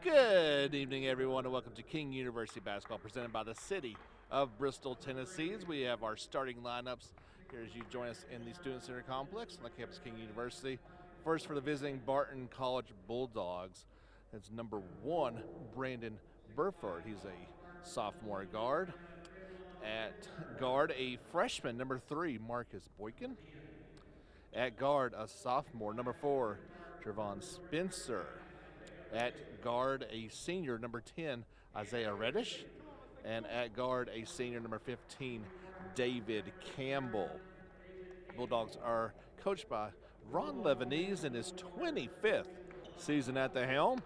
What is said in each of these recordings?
Good evening, everyone, and welcome to King University Basketball, presented by the City of Bristol, Tennessee. As we have our starting lineups here as you join us in the Student Center Complex on the campus of King University. First, for the visiting Barton College Bulldogs, it's number 1, Brandon Burford. He's a sophomore guard. At guard, a freshman, number 3, Marcus Boykin. At guard, a sophomore, number 4, Trevon Spencer. At guard, a senior, number 10, Isaiah Reddish. And at guard, a senior, number 15, David Campbell. Bulldogs are coached by Ron Lebanese in his 25th season at the helm.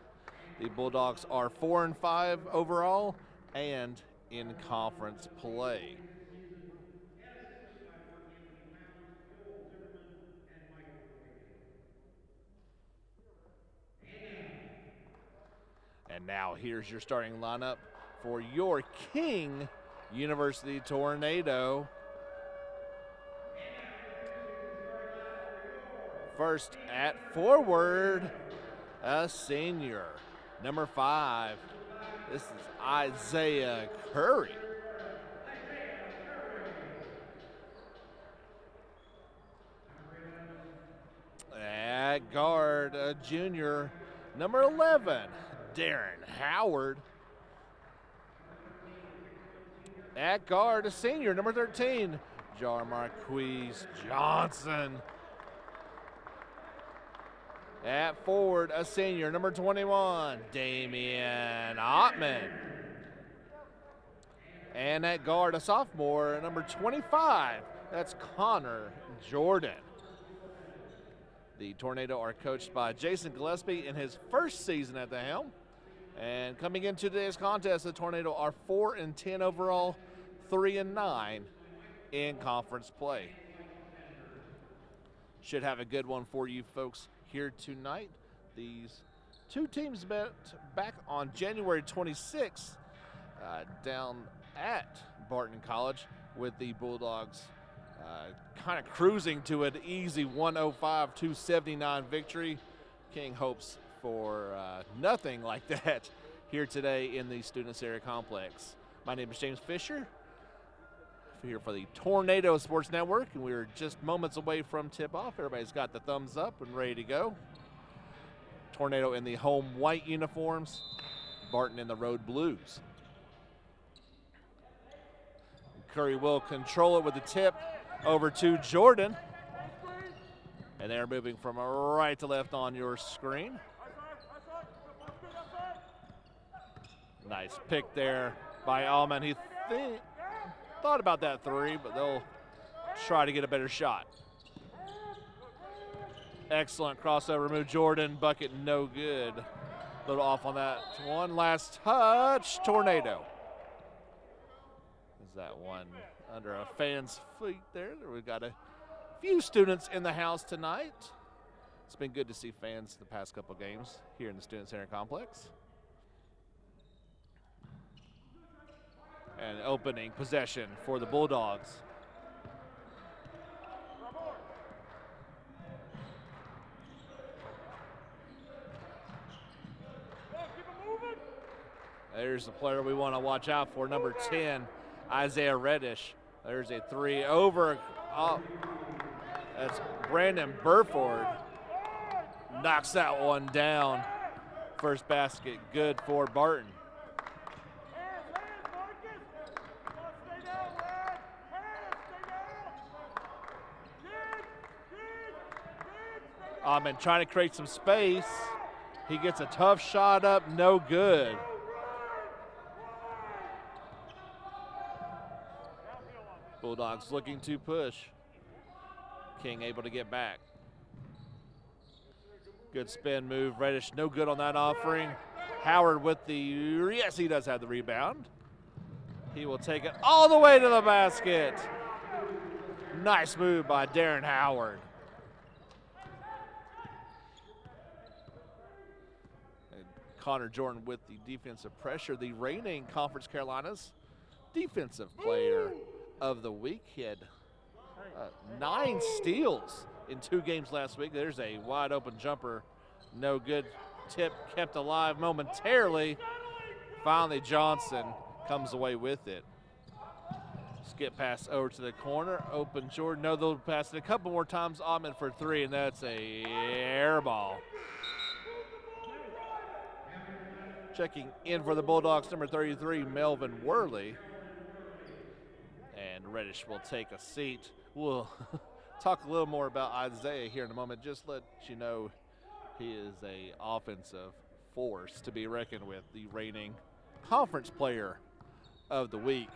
The Bulldogs are 4-5 overall and in conference play. And now here's your starting lineup for your King University Tornado. First at forward, a senior, number 5. This is Isaiah Curry. At guard, a junior, number 11, Darren Howard. At guard, a senior, number 13, Jarmarquise Johnson. At forward, a senior, number 21, Damian Ottman. And at guard, a sophomore, number 25, that's Connor Jordan. The Tornado are coached by Jason Gillespie in his first season at the helm. And coming into today's contest, the Tornado are 4-10 overall, 3-9 in conference play. Should have a good one for you folks here tonight. These two teams met back on January 26th down at Barton College, with the Bulldogs kind of cruising to an easy 105-279 victory. King hopes for nothing like that here today in the Student Center Complex. My name is James Fisher, here for the Tornado Sports Network, and we're just moments away from tip-off. Everybody's got the thumbs up and ready to go. Tornado in the home white uniforms, Barton in the road blues. Curry will control it with the tip over to Jordan. And they're moving from right to left on your screen. Nice pick there by Allman. He thought about that 3, but they'll try to get a better shot. Excellent crossover move, Jordan. Bucket no good. A little off on that one. Last touch, Tornado. Is that one under a fan's feet there? We've got a few students in the house tonight. It's been good to see fans the past couple games here in the Student Center Complex. And opening possession for the Bulldogs. There's the player we want to watch out for, number 10, Isaiah Reddish. There's a 3 over. That's Brandon Burford. Knocks that one down. First basket good for Barton. Been trying to create some space. He gets a tough shot up, no good. Bulldogs looking to push. King able to get back. Good spin move. Reddish no good on that offering. Howard with the, yes, he does have the rebound. He will take it all the way to the basket. Nice move by Darren Howard. Connor Jordan with the defensive pressure, the reigning Conference Carolinas Defensive Player of the Week. He had 9 steals in 2 games last week. There's a wide open jumper, no good. tip kept alive momentarily. Finally, Johnson comes away with it. Skip pass over to the corner. Open Jordan. No, they'll pass it a couple more times. Ottman for three, and that's a air ball. Checking in for the Bulldogs, number 33, Melvin Worley. And Reddish will take a seat. We'll talk a little more about Isaiah here in a moment. Just let you know he is a offensive force to be reckoned with, the reigning conference player of the week.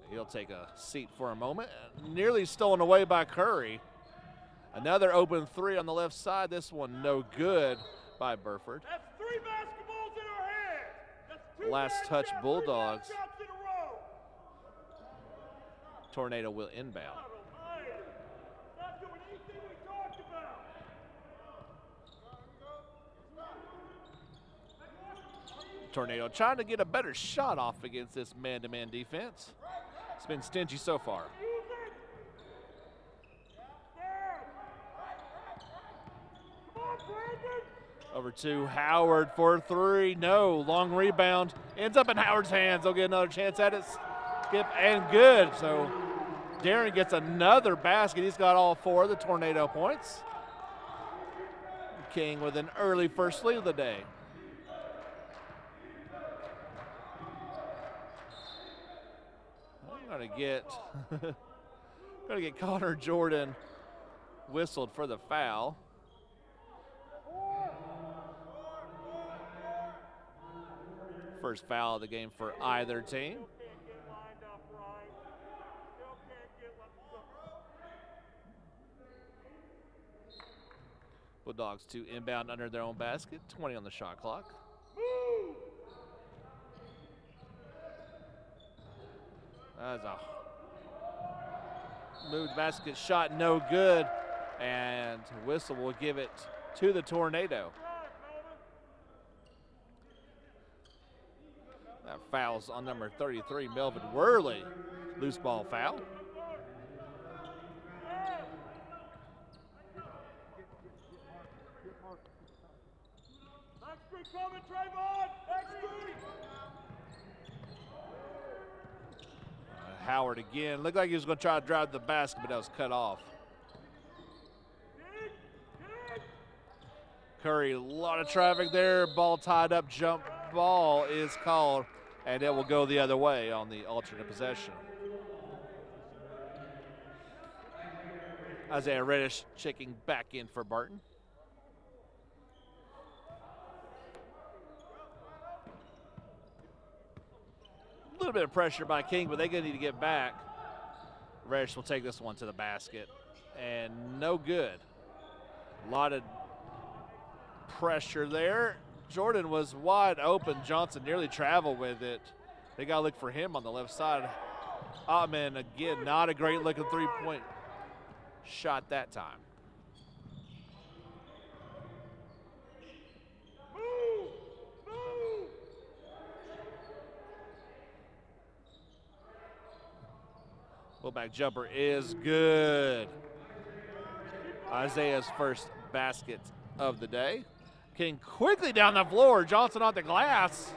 He'll take a seat for a moment. Nearly stolen away by Curry. Another open three on the left side. This one no good by Burford. That's 3 basketballs in our hands. That's 2 Last touch Bulldogs. shots in a row. Tornado will inbound. Not doing anything we talked about. Tornado trying to get a better shot off against this man-to-man defense. It's been stingy so far. Over to Howard for three. No, long rebound. Ends up in Howard's hands. They'll get another chance at it. Skip and good. So Darren gets another basket. He's got all 4 of the Tornado points. King with an early first lead of the day. I'm gonna get Connor Jordan whistled for the foul. First foul of the game for either team. Bulldogs to inbound under their own basket. 20 on the shot clock. That's a moved basket shot, no good. And whistle will give it to the Tornado. That foul's on number 33, Melvin Worley. Loose ball foul. Coming, Trayvon! Howard again. Looked like he was going to try to drive the basket, but that was cut off. Curry, a lot of traffic there. Ball tied up, jump ball is called, and it will go the other way on the alternate possession. Isaiah Reddish checking back in for Barton. A little bit of pressure by King, but they're going to need to get back. Reddish will take this one to the basket, and no good. A lot of pressure there. Jordan was wide open. Johnson nearly traveled with it. They got to look for him on the left side. Ottman, again, not a great looking three-point shot that time. Pullback jumper is good. Isaiah's first basket of the day. King quickly down the floor. Johnson on the glass.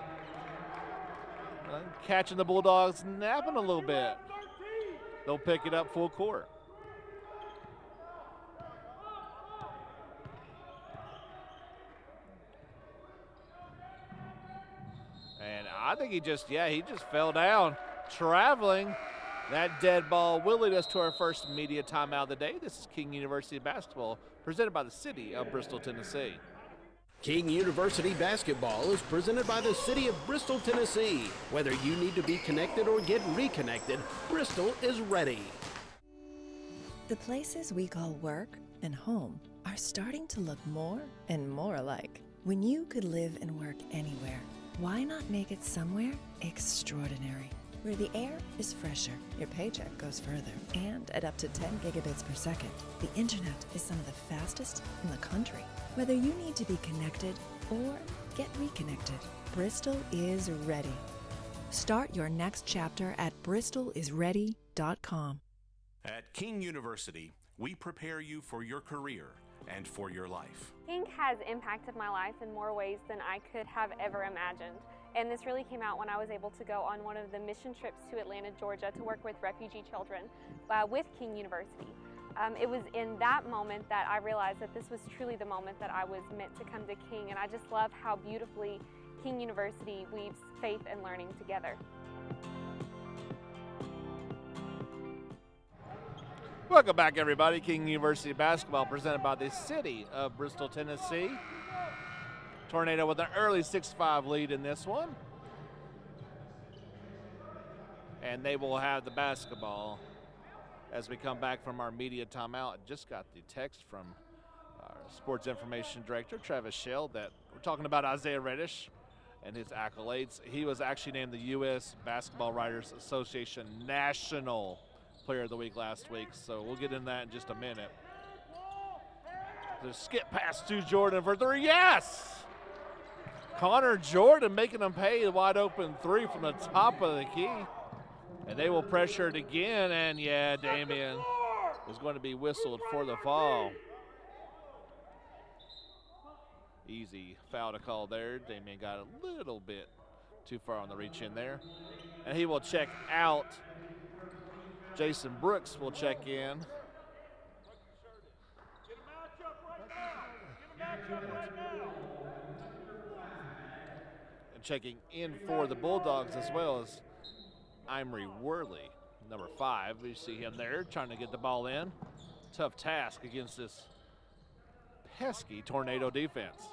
Catching the Bulldogs napping a little bit. They'll pick it up full court. And I think he just fell down. Traveling. That dead ball will lead us to our first media timeout of the day. This is King University Basketball, presented by the city of Bristol, Tennessee. King University Basketball is presented by the city of Bristol, Tennessee. Whether you need to be connected or get reconnected, Bristol is ready. The places we call work and home are starting to look more and more alike. When you could live and work anywhere, why not make it somewhere extraordinary? Where the air is fresher, your paycheck goes further, and at up to 10 gigabits per second, the internet is some of the fastest in the country. Whether you need to be connected or get reconnected, Bristol is ready. Start your next chapter at bristolisready.com. At King University, we prepare you for your career and for your life. King has impacted my life in more ways than I could have ever imagined. And this really came out when I was able to go on one of the mission trips to Atlanta, Georgia to work with refugee children with King University. It was in that moment that I realized that this was truly the moment that I was meant to come to King, and I just love how beautifully King University weaves faith and learning together. Welcome back, everybody. King University basketball presented by the city of Bristol, Tennessee. Tornado with an early 6-5 lead in this one. And they will have the basketball as we come back from our media timeout. Just got the text from our sports information director, Travis Shell, that we're talking about Isaiah Reddish and his accolades. He was actually named the U.S. Basketball Writers Association National Player of the Week last week, so we'll get into that in just a minute. The skip pass to Jordan for three, yes! Connor Jordan making them pay a wide open three from the top of the key. And they will pressure it again, and yeah, Damian is going to be whistled for the foul. Easy foul to call there. Damian got a little bit too far on the reach in there. And he will check out. Jason Brooks will check in. Get a matchup right now. Get a matchup right now. And checking in for the Bulldogs as well as Imrie Worley, number 5. We see him there trying to get the ball in. Tough task against this pesky Tornado defense.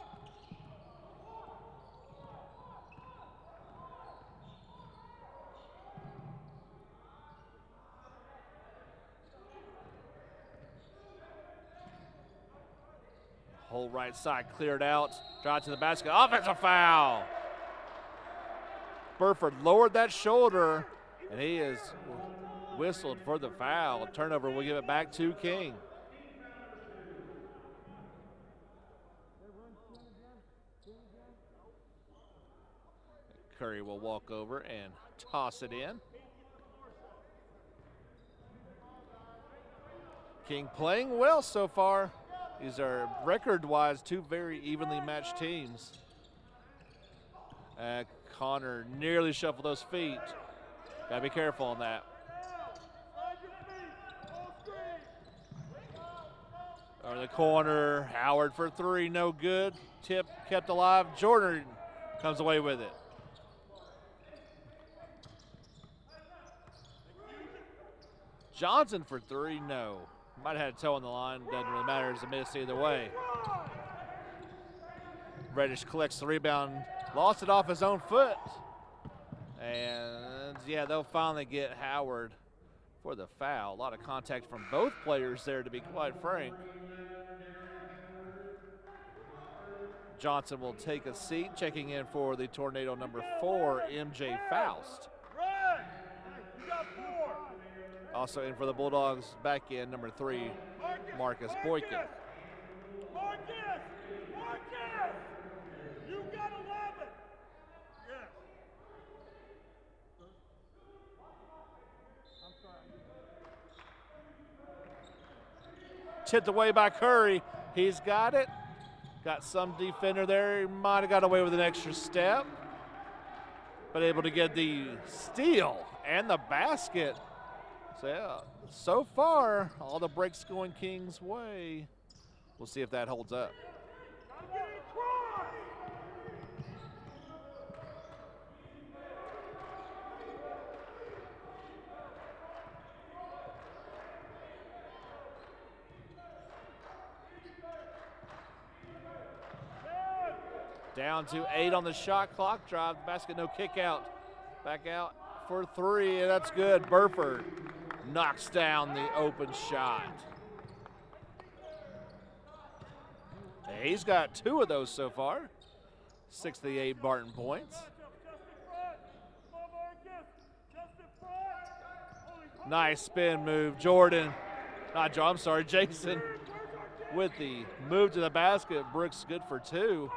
Whole right side cleared out. Drive to the basket. Offensive foul. Burford lowered that shoulder, and he is whistled for the foul. Turnover will give it back to King. Curry will walk over and toss it in. King playing well so far. These are record-wise 2 very evenly matched teams. Connor nearly shuffled those feet. Gotta be careful on that. Over the corner, Howard for 3, no good. Tip kept alive. Jordan comes away with it. Johnson for 3, no. Might have had a toe on the line. Doesn't really matter. It's a miss either way. Reddish collects the rebound. Lost it off his own foot. And, yeah, they'll finally get Howard for the foul. A lot of contact from both players there, to be quite frank. Johnson will take a seat, checking in for the Tornado number 4, MJ Faust. Run! You got 4. Also in for the Bulldogs, back in number 3, Marcus Boykin. Marcus! Marcus! You got 11. Yes. Tipped away by Curry. He's got it. Got some defender there. He might have got away with an extra step, but able to get the steal and the basket. So, yeah, so far, all the breaks going King's way. We'll see if that holds up. Down to 8 on the shot clock. Drive the basket, no kick out. Back out for 3, and that's good. Burford knocks down the open shot. He's got 2 of those so far. 6 of the 8 Barton points. Nice spin move. Jason with the move to the basket. Brooks good for 2.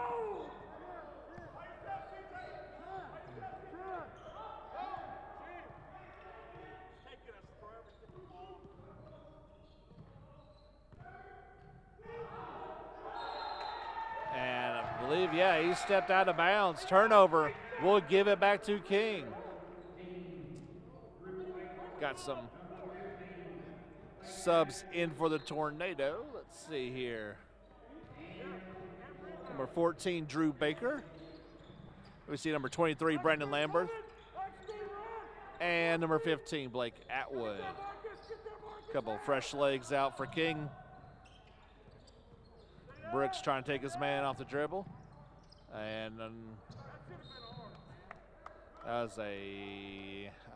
I believe, yeah, he stepped out of bounds. Turnover. We'll give it back to King. Got some subs in for the Tornado. Let's see here. Number 14, Drew Baker. We see number 23, Brandon Lambert. And number 15, Blake Atwood. Couple fresh legs out for King. Brooks trying to take his man off the dribble. And that was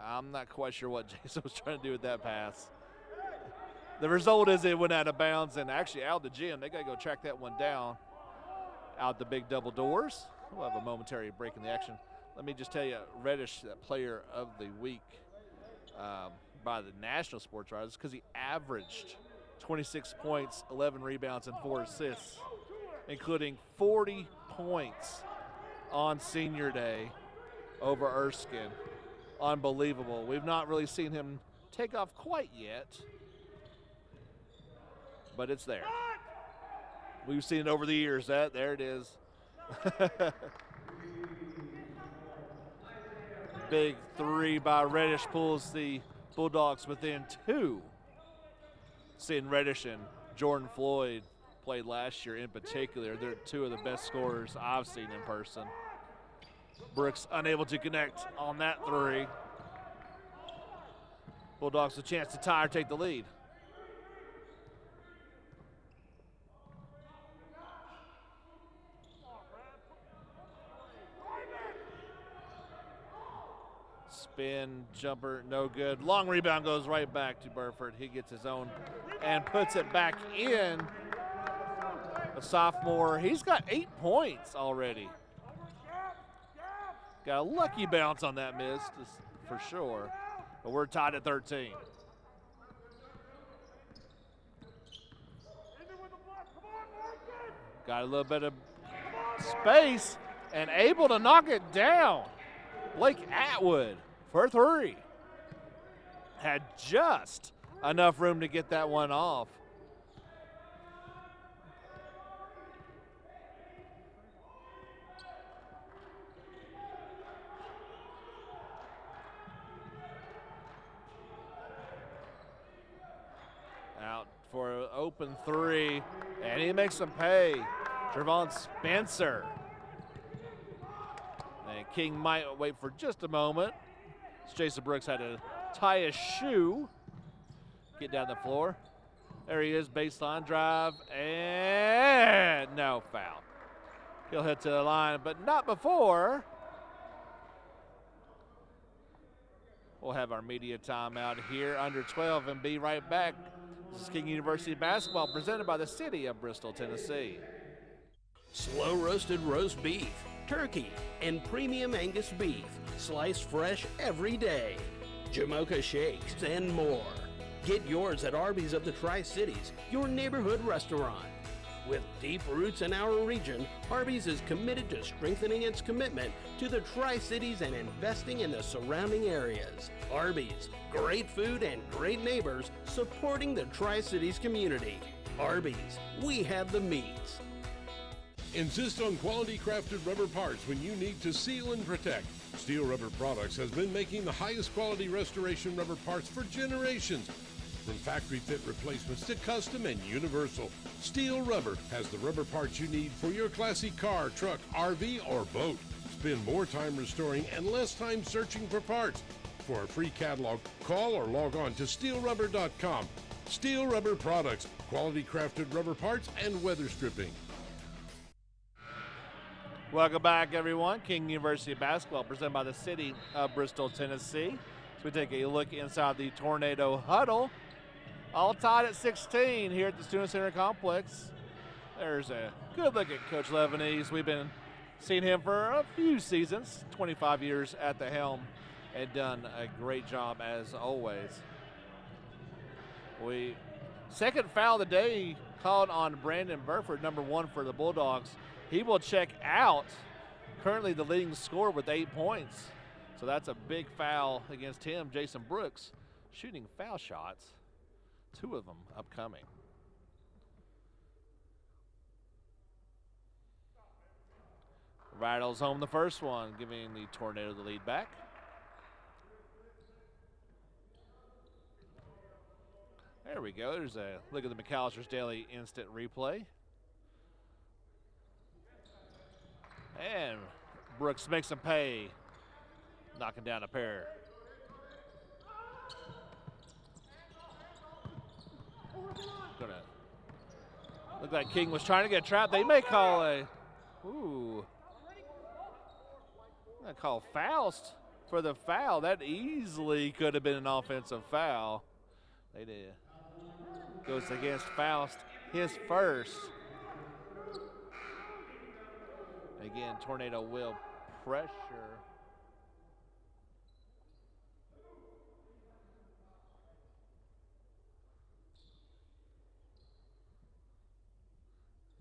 I'm not quite sure what Jason was trying to do with that pass. The result is it went out of bounds and actually out of the gym. They got to go track that one down. Out the big double doors. We'll have a momentary break in the action. Let me just tell you, Reddish, that player of the week by the National Sports Writers, because he averaged 26 points, 11 rebounds, and 4 assists, including 40 points on Senior Day over Erskine. Unbelievable. We've not really seen him take off quite yet, but it's there. We've seen it over the years. There it is. Big three by Reddish pulls the Bulldogs within 2. Seeing Reddish and Jordan Floyd played last year in particular. They're 2 of the best scorers I've seen in person. Brooks unable to connect on that 3. Bulldogs a chance to tie or take the lead. Spin, jumper, no good. Long rebound goes right back to Burford. He gets his own and puts it back in. A sophomore, he's got 8 points already. Got a lucky bounce on that miss, for sure. But we're tied at 13. Got a little bit of space and able to knock it down. Blake Atwood for 3. Had just enough room to get that one off. Out for an open 3, and he makes them pay. Trevon Spencer. And King might wait for just a moment. Jason Brooks had to tie a shoe. Get down the floor. There he is, baseline drive, and no foul. He'll head to the line, but not before. We'll have our media timeout here under 12 and be right back. This is King University basketball presented by the city of Bristol, Tennessee. Slow roasted roast beef, turkey, and premium Angus beef, sliced fresh every day. Jamocha shakes and more. Get yours at Arby's of the Tri-Cities, your neighborhood restaurant. With deep roots in our region, Arby's is committed to strengthening its commitment to the Tri-Cities and investing in the surrounding areas. Arby's, great food and great neighbors supporting the Tri-Cities community. Arby's, we have the meats. Insist on quality crafted rubber parts when you need to seal and protect. Steel Rubber Products has been making the highest quality restoration rubber parts for generations. From factory fit replacements to custom and universal, Steel Rubber has the rubber parts you need for your classy car, truck, RV, or boat. Spend more time restoring and less time searching for parts. For a free catalog, call or log on to steelrubber.com. Steel Rubber Products, quality crafted rubber parts and weather stripping. Welcome back, everyone. King University basketball presented by the city of Bristol, Tennessee. So we take a look inside the Tornado huddle. All tied at 16 here at the Student Center Complex. There's a good look at Coach Lebanese. We've been seeing him for a few seasons, 25 years at the helm, and done a great job as always. Second foul of the day called on Brandon Burford, number 1 for the Bulldogs. He will check out, currently the leading scorer with 8 points. So that's a big foul against him. Jason Brooks shooting foul shots, 2 of them upcoming. Rattles home the first one, giving the Tornado the lead back. There we go. There's a look at the McAllister's Daily instant replay. And Brooks makes him pay, knocking down a pair. Gonna look like King was trying to get trapped. They may call a, gonna call Faust for the foul. That easily could have been an offensive foul. They did. Goes against Faust, his first. Again, Tornado will pressure.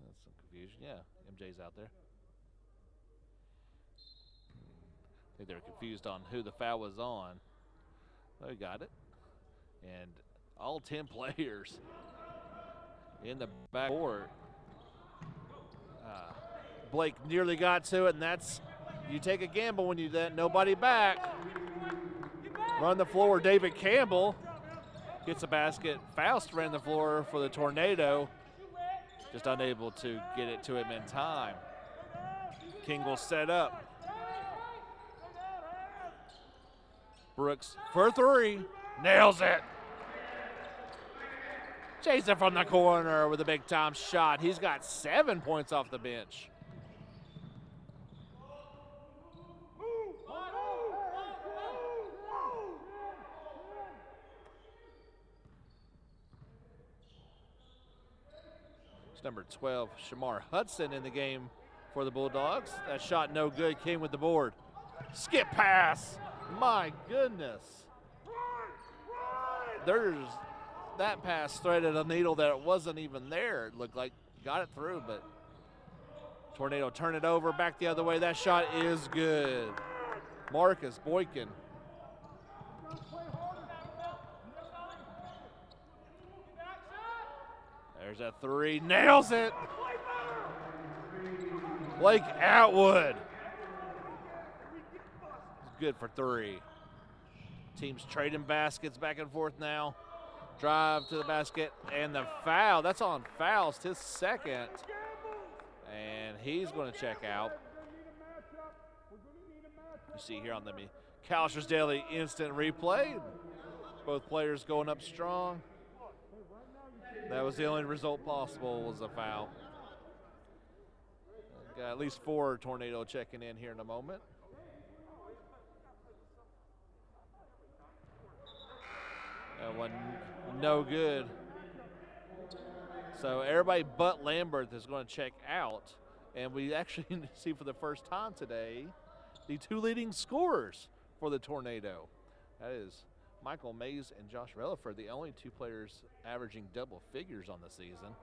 That's some confusion. Yeah, MJ's out there. I think they were confused on who the foul was on. Oh, he got it. And all 10 players in the backcourt. Blake nearly got to it, and that's, you take a gamble when you let nobody back. Run the floor, David Campbell gets a basket. Faust ran the floor for the Tornado, just unable to get it to him in time. King will set up. Brooks for three, nails it. Jason from the corner with a big time shot. He's got 7 points off the bench. It's number 12, Shamar Hudson in the game for the Bulldogs. That shot no good, King with the board. Skip pass, my goodness. There's that pass threaded a needle that it wasn't even there. It looked like got it through, but Tornado turn it over, back the other way. That shot is good. Marcus Boykin. There's a three, nails it. Blake Atwood. Good for three. Teams trading baskets back and forth now. Drive to the basket, and the foul. That's on Faust, his second. And he's going to check out. You see here on the McAllister's Daily instant replay. Both players going up strong. That was the only result possible, was a foul. Got at least 4 Tornado checking in here in a moment. That one no good. So everybody but Lambert is going to check out. And we actually see for the first time today the 2 leading scorers for the Tornado. That is Michael Mays and Josh Relaford, the only 2 players averaging double figures on the season.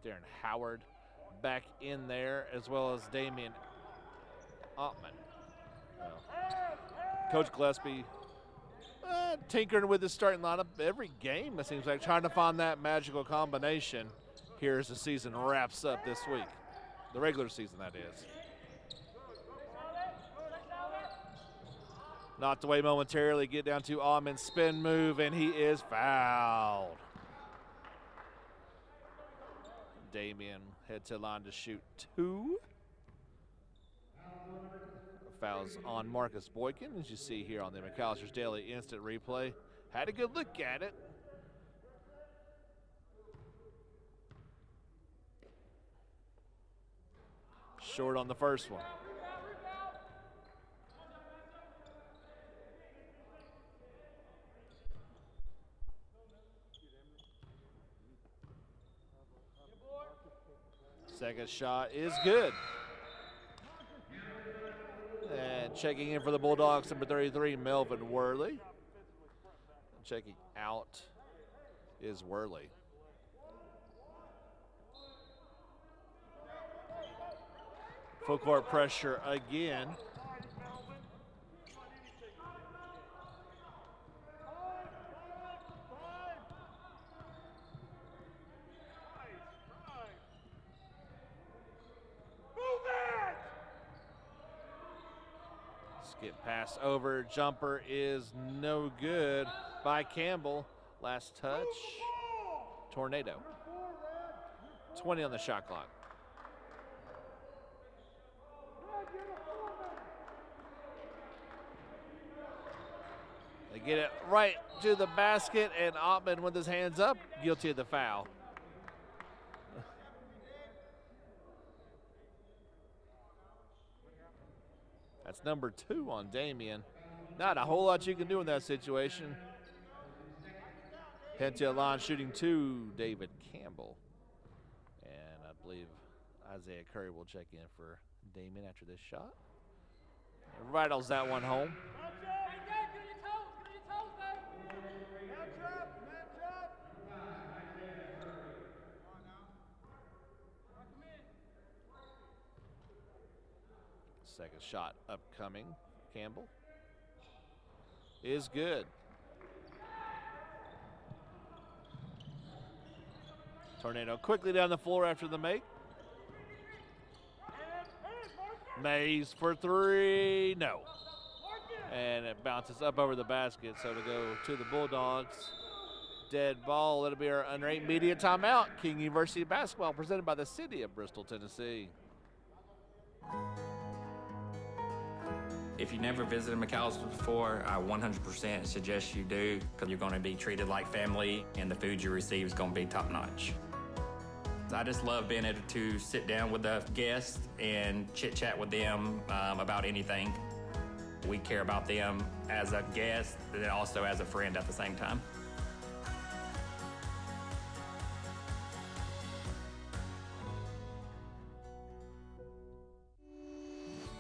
Darren Howard back in there, as well as Damian Ottman. Coach Gillespie tinkering with his starting lineup every game, it seems like, trying to find that magical combination here as the season wraps up this week. The regular season, that is. Knocked away momentarily, get down to Ottman's spin move, and he is fouled. Damian head to line to shoot 2. Fouls on Marcus Boykin, as you see here on the McAllister's Daily instant replay. Had a good look at it. Short on the first one. Second shot is good. And checking in for the Bulldogs, number 33, Melvin Worley. Checking out is Worley. Full court pressure again. Basket pass over. Jumper is no good by Campbell. Last touch. Tornado. 20 on the shot clock. They get it right to the basket, and Ottman with his hands up, guilty of the foul. That's number 2 on Damian. Not a whole lot you can do in that situation. Head to the line, shooting 2, David Campbell. And I believe Isaiah Curry will check in for Damian after this shot. And rattles that one home. Second shot upcoming. Campbell is good. Tornado quickly down the floor after the make. Mays for 3, no. And it bounces up over the basket, so to go to the Bulldogs. Dead ball, it'll be our under 8 media timeout. King University basketball presented by the city of Bristol, Tennessee. If you've never visited McAllister before, I 100% suggest you do, because you're going to be treated like family and the food you receive is going to be top notch. I just love being able to sit down with the guests and chit chat with them about anything. We care about them as a guest and also as a friend at the same time.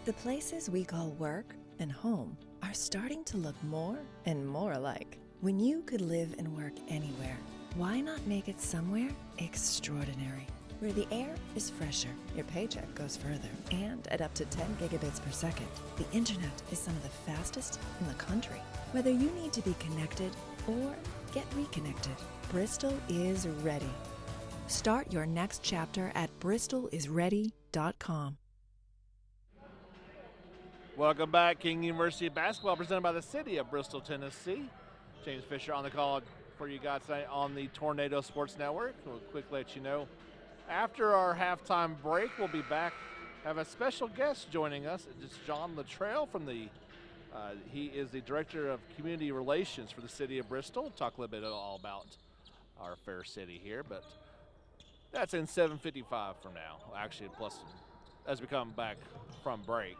The places we call work and home are starting to look more and more alike. When you could live and work anywhere, why not make it somewhere extraordinary? Where the air is fresher, your paycheck goes further, and at up to 10 gigabits per second, the internet is some of the fastest in the country. Whether you need to be connected or get reconnected, Bristol is ready. Start your next chapter at bristolisready.com. Welcome back. King University basketball presented by the city of Bristol, Tennessee. James Fisher on the call for you guys tonight on the Tornado Sports Network. We'll quickly let you know, after our halftime break, we'll be back. Have a special guest joining us. It's John Luttrell from the, he is the Director of Community Relations for the city of Bristol. We'll talk a little bit all about our fair city here, but that's in 7:55 from now. Actually, plus as we come back from break.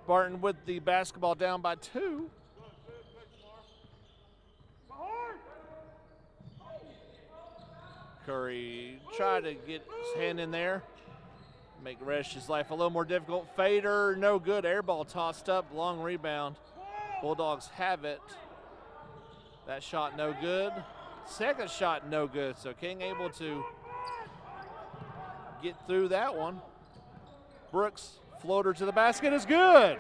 Barton with the basketball down by 2. Curry tried to get his hand in there, make Resh's life a little more difficult. Fader, no good. Air ball tossed up, long rebound. Bulldogs have it. That shot no good. Second shot no good. So King able to get through that one. Brooks, floater to the basket is good.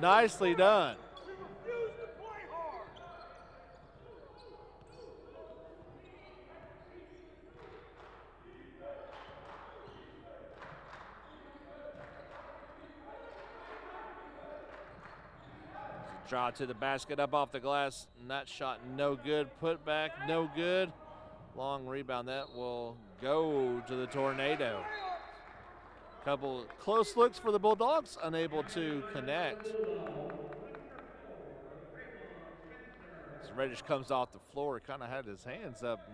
Nicely done. Drive to the basket, up off the glass, and that shot no good. Put back, no good. Long rebound, that will go to the Tornado. Couple close looks for the Bulldogs, unable to connect. As Reddish comes off the floor, he kind of had his hands up.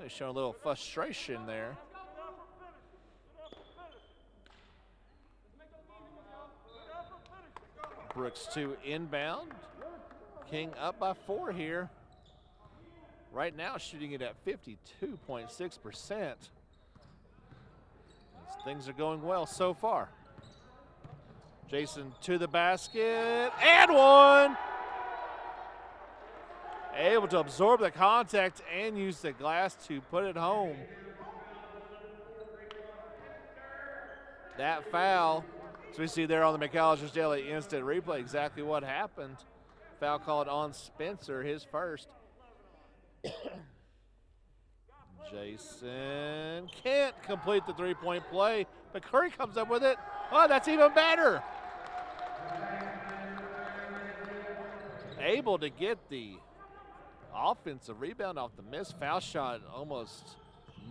He's showing a little frustration there. Brooks to inbound. King up by 4 here. Right now shooting it at 52.6%. Things are going well so far. Jason to the basket, and one! Able to absorb the contact and use the glass to put it home. That foul, as we see there on the McAllister's Daily Instant Replay, exactly what happened. Foul called on Spencer, his first. Jason can't complete the three-point play, but Curry comes up with it. Oh, that's even better. Able to get the offensive rebound off the missed foul shot. Almost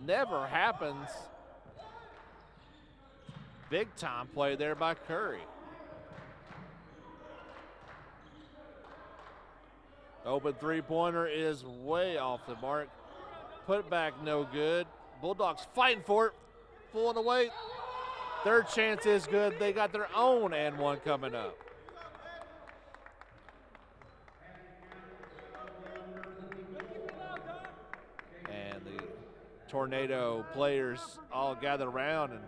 never happens. Big time play there by Curry. Open three-pointer is way off the mark. Put back no good. Bulldogs fighting for it. Pulling away. Their chance is good. They got their own and one coming up. And the Tornado players all gather around and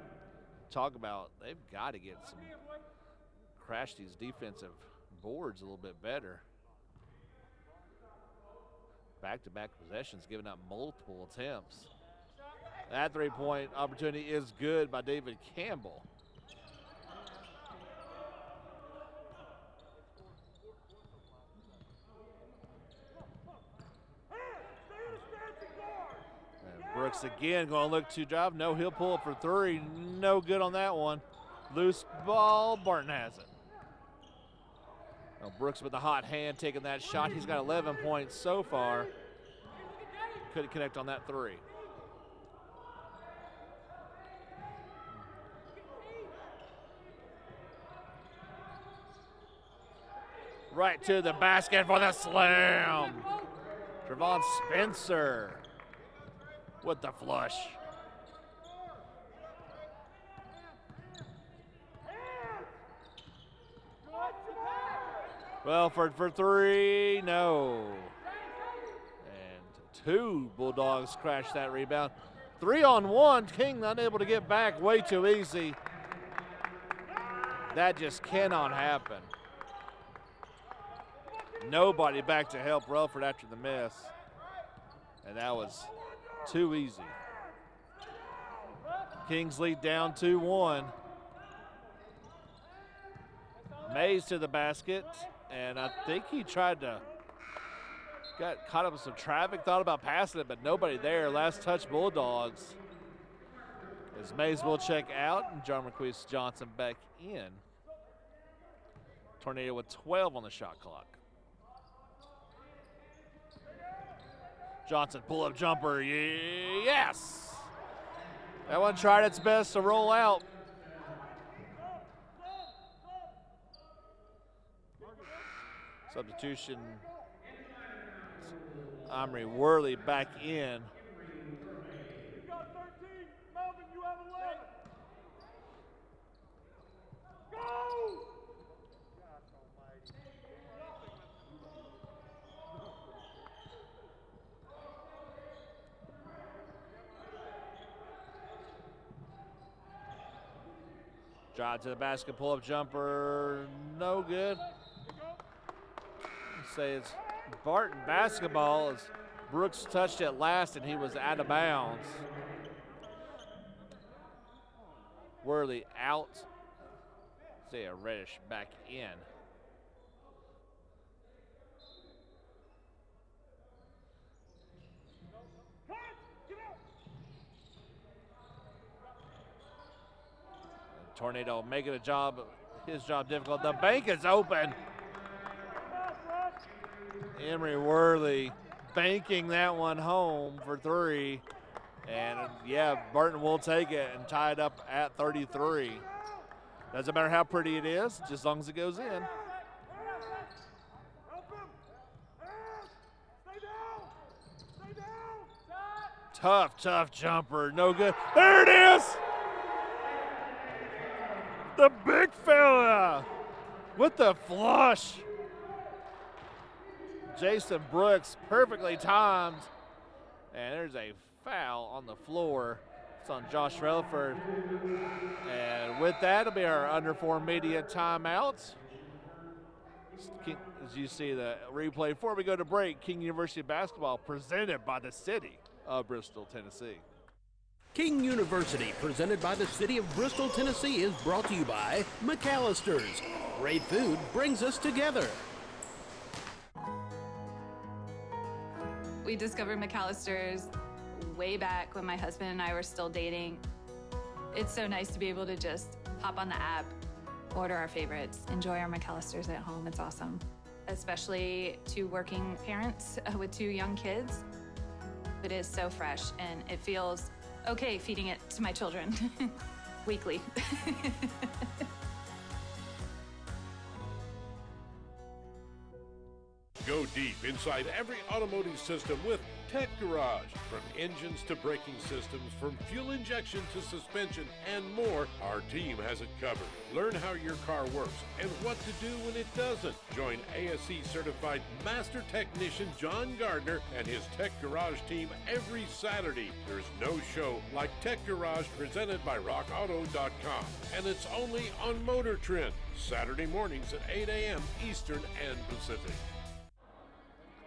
talk about they've got to get some, crash these defensive boards a little bit better. Back-to-back possessions, giving up multiple attempts. That three-point opportunity is good by David Campbell. And Brooks again going to look to drive. No, he'll pull up for three. No good on that one. Loose ball, Barton has it. Now Brooks with the hot hand taking that shot. He's got 11 points so far. Couldn't connect on that three. Right to the basket for the slam. Trevon Spencer with the flush. Well, for three, no. And two Bulldogs crashed that rebound. 3-on-1, King unable to get back, way too easy. That just cannot happen. Nobody back to help Relford after the miss. And that was too easy. Kings lead down 2-1. Mays to the basket. And I think he got caught up with some traffic, thought about passing it, but nobody there. Last touch Bulldogs. As Mays will check out and John McQueese Johnson back in. Tornado with 12 on the shot clock. Johnson pull-up jumper, yes! That one tried its best to roll out. Substitution, Omri Worley back in. You got 13. Melvin, you have 11. Go! Drive to the basket, pull-up jumper, no good. Say it's Barton basketball as Brooks touched it last and he was out of bounds. Worley out. Say a Reddish back in. Tornado making his job difficult. The bank is open. Emery Worley banking that one home for three. And yeah, Barton will take it and tie it up at 33. Doesn't matter how pretty it is, just as long as it goes in. Tough jumper, no good. There it is! The big fella with the flush. Jason Brooks perfectly timed. And there's a foul on the floor. It's on Josh Relford. And with that, it'll be our under 4 media timeout. As you see the replay, before we go to break, King University basketball presented by the city of Bristol, Tennessee. King University, presented by the City of Bristol, Tennessee, is brought to you by McAllister's. Great food brings us together. We discovered McAllister's way back when my husband and I were still dating. It's so nice to be able to just hop on the app, order our favorites, enjoy our McAllisters at home. It's awesome. Especially to working parents with 2 young kids. It is so fresh and it feels okay feeding it to my children weekly. Go deep inside every automotive system with Tech Garage. From engines to braking systems, from fuel injection to suspension and more, our team has it covered. Learn how your car works and what to do when it doesn't. Join ASE certified master technician John Gardner and his Tech Garage team every Saturday. There's no show like Tech Garage presented by RockAuto.com. And it's only on Motor Trend, Saturday mornings at 8 a.m. Eastern and Pacific.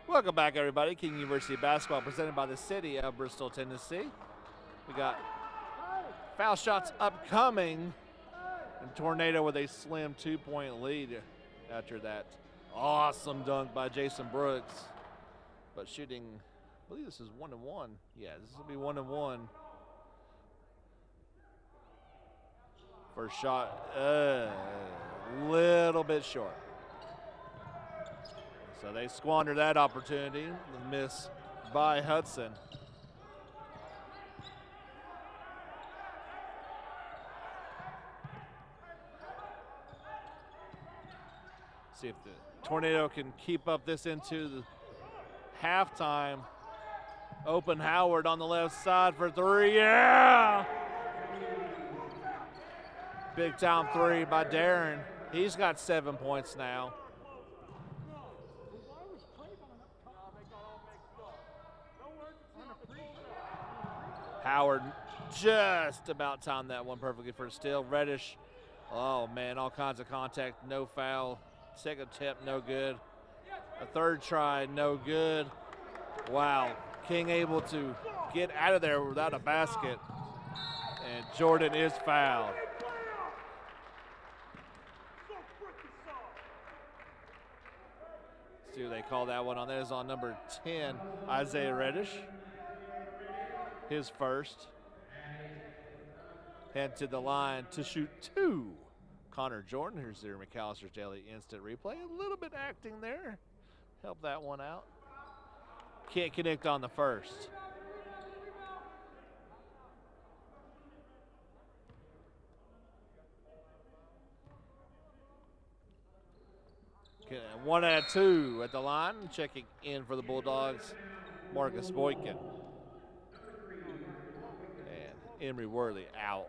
Welcome back, everybody. King University basketball presented by the city of Bristol, Tennessee. We got foul shots upcoming. And Tornado with a slim 2-point lead after that awesome dunk by Jason Brooks. But shooting, I believe this is 1-1. Yeah, this will be 1-1. First shot, little bit short. So they squander that opportunity. The miss by Hudson. See if the Tornado can keep up this into the halftime. Open Howard on the left side for 3. Yeah! Big time 3 by Darren. He's got 7 points now. Howard just about timed that one perfectly for a steal. Reddish, oh man, all kinds of contact, no foul. Second attempt, no good. A third try, no good. Wow, King able to get out of there without a basket. And Jordan is fouled. See what they call that one on. That is on number 10, Isaiah Reddish. His first. Head to the line to shoot 2. Connor Jordan. Here's their McAllister's Daily Instant Replay. A little bit acting there. Help that one out. Can't connect on the first. Okay, 1 out of 2 at the line. Checking in for the Bulldogs, Marcus Boykin. Emery Worley out.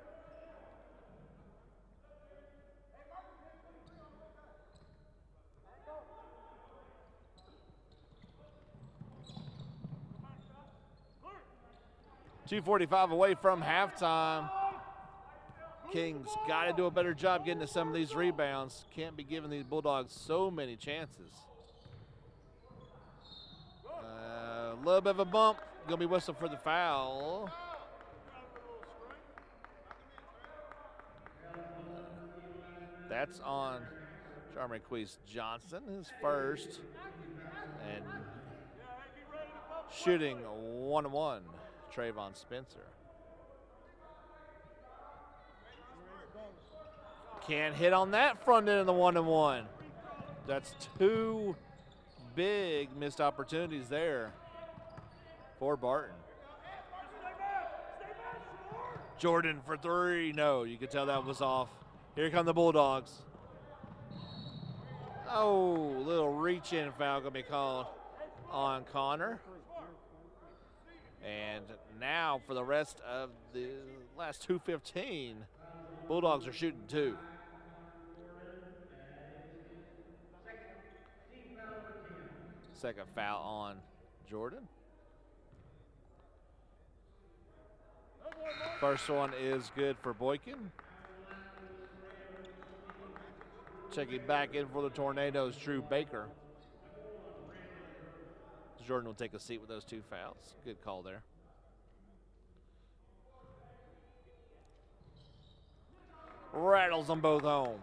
.245 away from halftime. Kings got to do a better job getting to some of these rebounds. Can't be giving these Bulldogs so many chances. A little bit of a bump. Gonna be whistled for the foul. That's on Jarmarquise Johnson, his first. And shooting 1-1, Trayvon Spencer. Can't hit on that front end of the 1-1. That's 2 big missed opportunities there for Barton. Jordan for 3. No, you could tell that was off. Here come the Bulldogs. Oh, little reach-in foul going to be called on Connor. And now for the rest of the last 2:15, Bulldogs are shooting 2. Second foul on Jordan. First one is good for Boykin. Checking back in for the Tornadoes, Drew Baker. Jordan will take a seat with those 2 fouls. Good call there. Rattles them both home.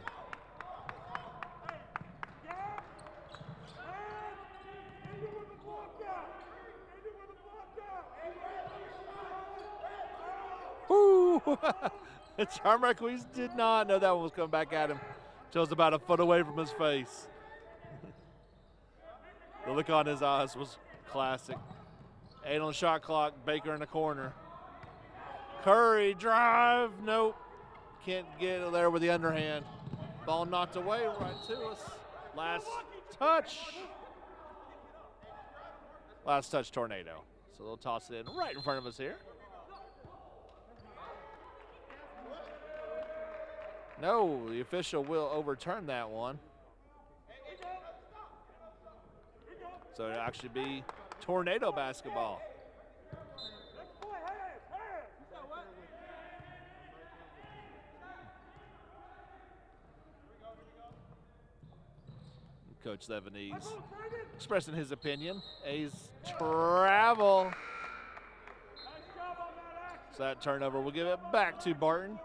John Marquise did not know that one was coming back at him until it was about a foot away from his face. The look on his eyes was classic. 8 on the shot clock, Baker in the corner. Curry, drive, nope. Can't get it there with the underhand. Ball knocked away right to us. Last touch. Last touch, Tornado. So they'll toss it in right in front of us here. No, the official will overturn that one. So it'll actually be Tornado basketball. Coach Lebanese expressing his opinion. A's travel. So that turnover will give it back to Barton.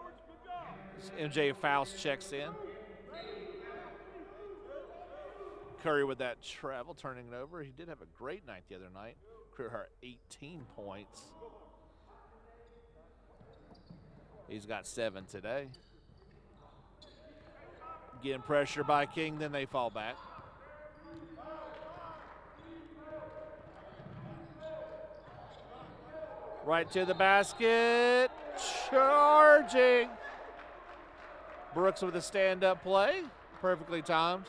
MJ Faust checks in. Curry with that travel, turning it over. He did have a great night the other night. Career high 18 points. He's got 7 today. Getting pressure by King, then they fall back. Right to the basket, charging. Brooks with a stand-up play, perfectly timed.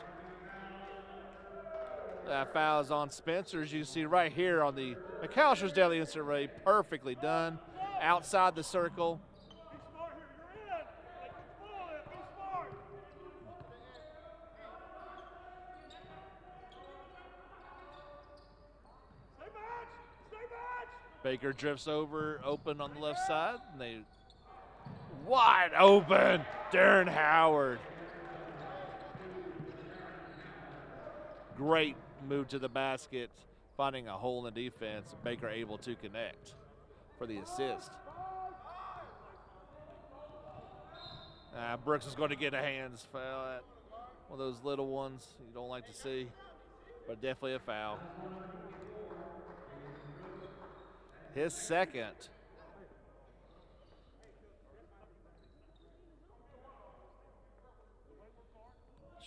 That foul is on Spencer, as you see right here on the McAllister's Daily Instant Ray, perfectly done. Outside the circle. Baker drifts over, open on the left side, and they wide open. Darren Howard. Great move to the basket, finding a hole in the defense. Baker able to connect for the assist. Brooks is going to get a hands foul. One of those little ones you don't like to see, but definitely a foul. His second.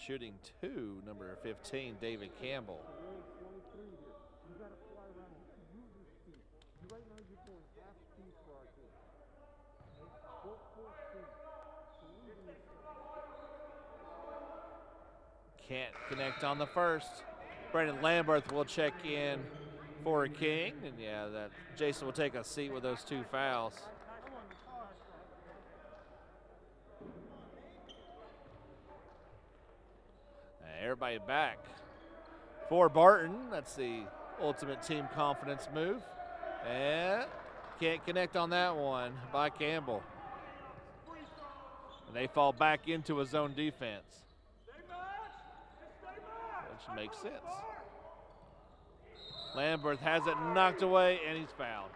Shooting 2, number 15, David Campbell. Can't connect on the first. Brandon Lambert will check in for King, and yeah, that Jason will take a seat with those 2 fouls. Everybody back for Barton. That's the ultimate team confidence move. And can't connect on that one by Campbell. And they fall back into a zone defense, which makes sense. Lambert has it knocked away, and he's fouled.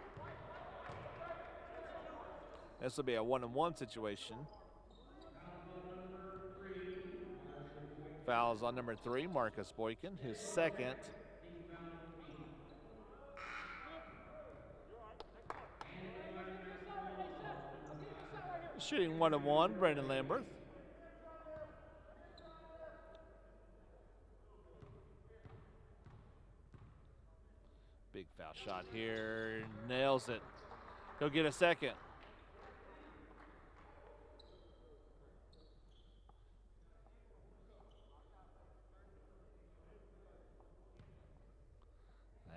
This will be a 1-on-1 situation. Fouls on number 3, Marcus Boykin, his second. Shooting 1-on-1, Brandon Lambert. Big foul shot here, nails it. He'll get a second.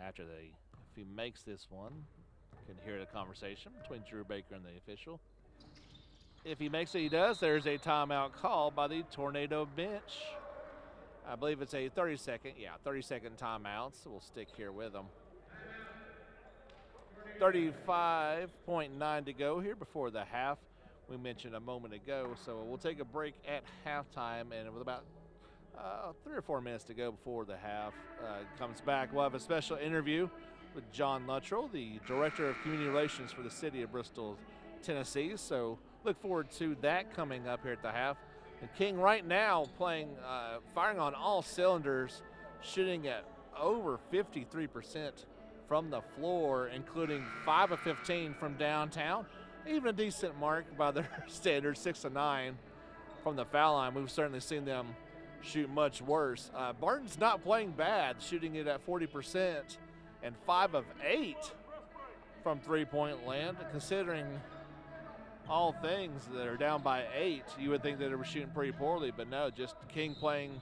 After if he makes this one, you can hear the conversation between Drew Baker and the official. If he makes it, he does. There's a timeout call by the Tornado bench. I believe it's a 30-second timeout, so we'll stick here with them. 35.9 to go here before the half. We mentioned a moment ago, so we'll take a break at halftime, and with about 3 or 4 minutes to go before the half comes back, we'll have a special interview with John Luttrell, the Director of Community Relations for the City of Bristol, Tennessee. So look forward to that coming up here at the half. And King right now playing, firing on all cylinders, shooting at over 53% from the floor, including 5 of 15 from downtown. even a decent mark by their standards, 6 of 9 from the foul line. We've certainly seen them shoot much worse. Barton's not playing bad, shooting it at 40% and 5 of 8 from three-point land. Considering all things that are down by 8, you would think that they were shooting pretty poorly, but no, just King playing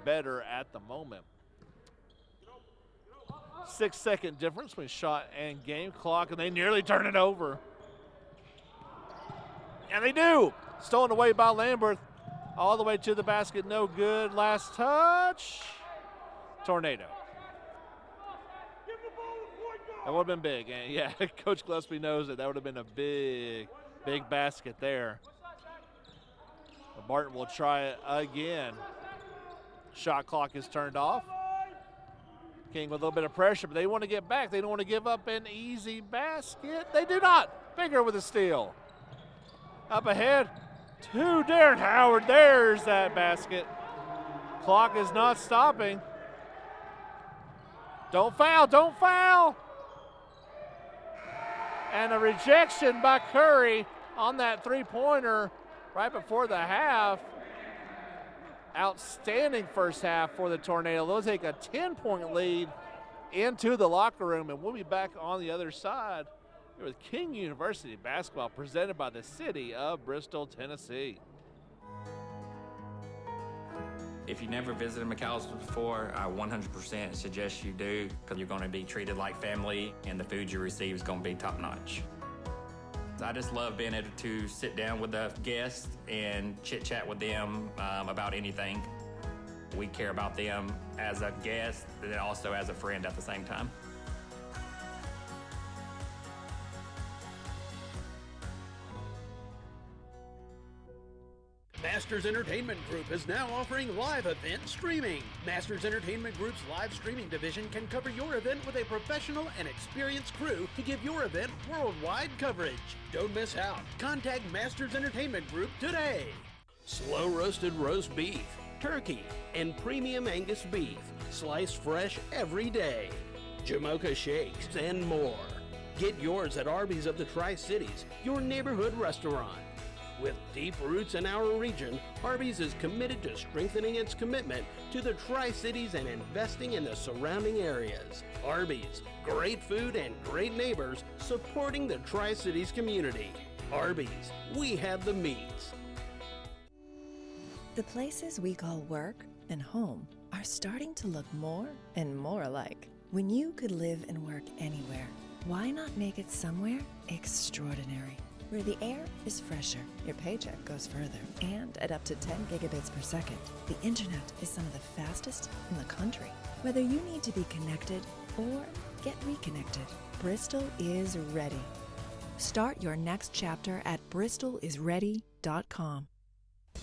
better at the moment. 6-second difference between shot and game clock, and they nearly turn it over. And they do. Stolen away by Lambert. All the way to the basket, no good. Last touch. Tornado. That would have been big. And yeah, Coach Gillespie knows that would have been a big basket there. But Barton will try it again. Shot clock is turned off. King with a little bit of pressure, but they want to get back. They don't want to give up an easy basket. They do not. Bigger with a steal. Up ahead to Darren Howard. There's that basket. Clock is not stopping. Don't foul, don't foul. And a rejection by Curry on that three-pointer right before the half. Outstanding first half for the Tornado. They'll take a 10-point lead into the locker room, and we'll be back on the other side here with King University basketball presented by the city of Bristol, Tennessee. If you've never visited McAllister before, I 100% suggest you do, because you're going to be treated like family, and the food you receive is going to be top-notch. I just love being able to sit down with the guests and chit-chat with them about anything. We care about them as a guest and also as a friend at the same time. Masters Entertainment Group is now offering live event streaming. Masters Entertainment Group's live streaming division can cover your event with a professional and experienced crew to give your event worldwide coverage. Don't miss out. Contact Masters Entertainment Group today. Slow roasted roast beef, turkey, and premium Angus beef, sliced fresh every day. Jamocha shakes and more. Get yours at Arby's of the Tri-Cities, your neighborhood restaurant. With deep roots in our region, Arby's is committed to strengthening its commitment to the Tri-Cities and investing in the surrounding areas. Arby's, great food and great neighbors supporting the Tri-Cities community. Arby's, we have the meats. The places we call work and home are starting to look more and more alike. When you could live and work anywhere, why not make it somewhere extraordinary? Where the air is fresher, your paycheck goes further, and at up to 10 gigabits per second, the internet is some of the fastest in the country. Whether you need to be connected or get reconnected, Bristol is ready. Start your next chapter at bristolisready.com.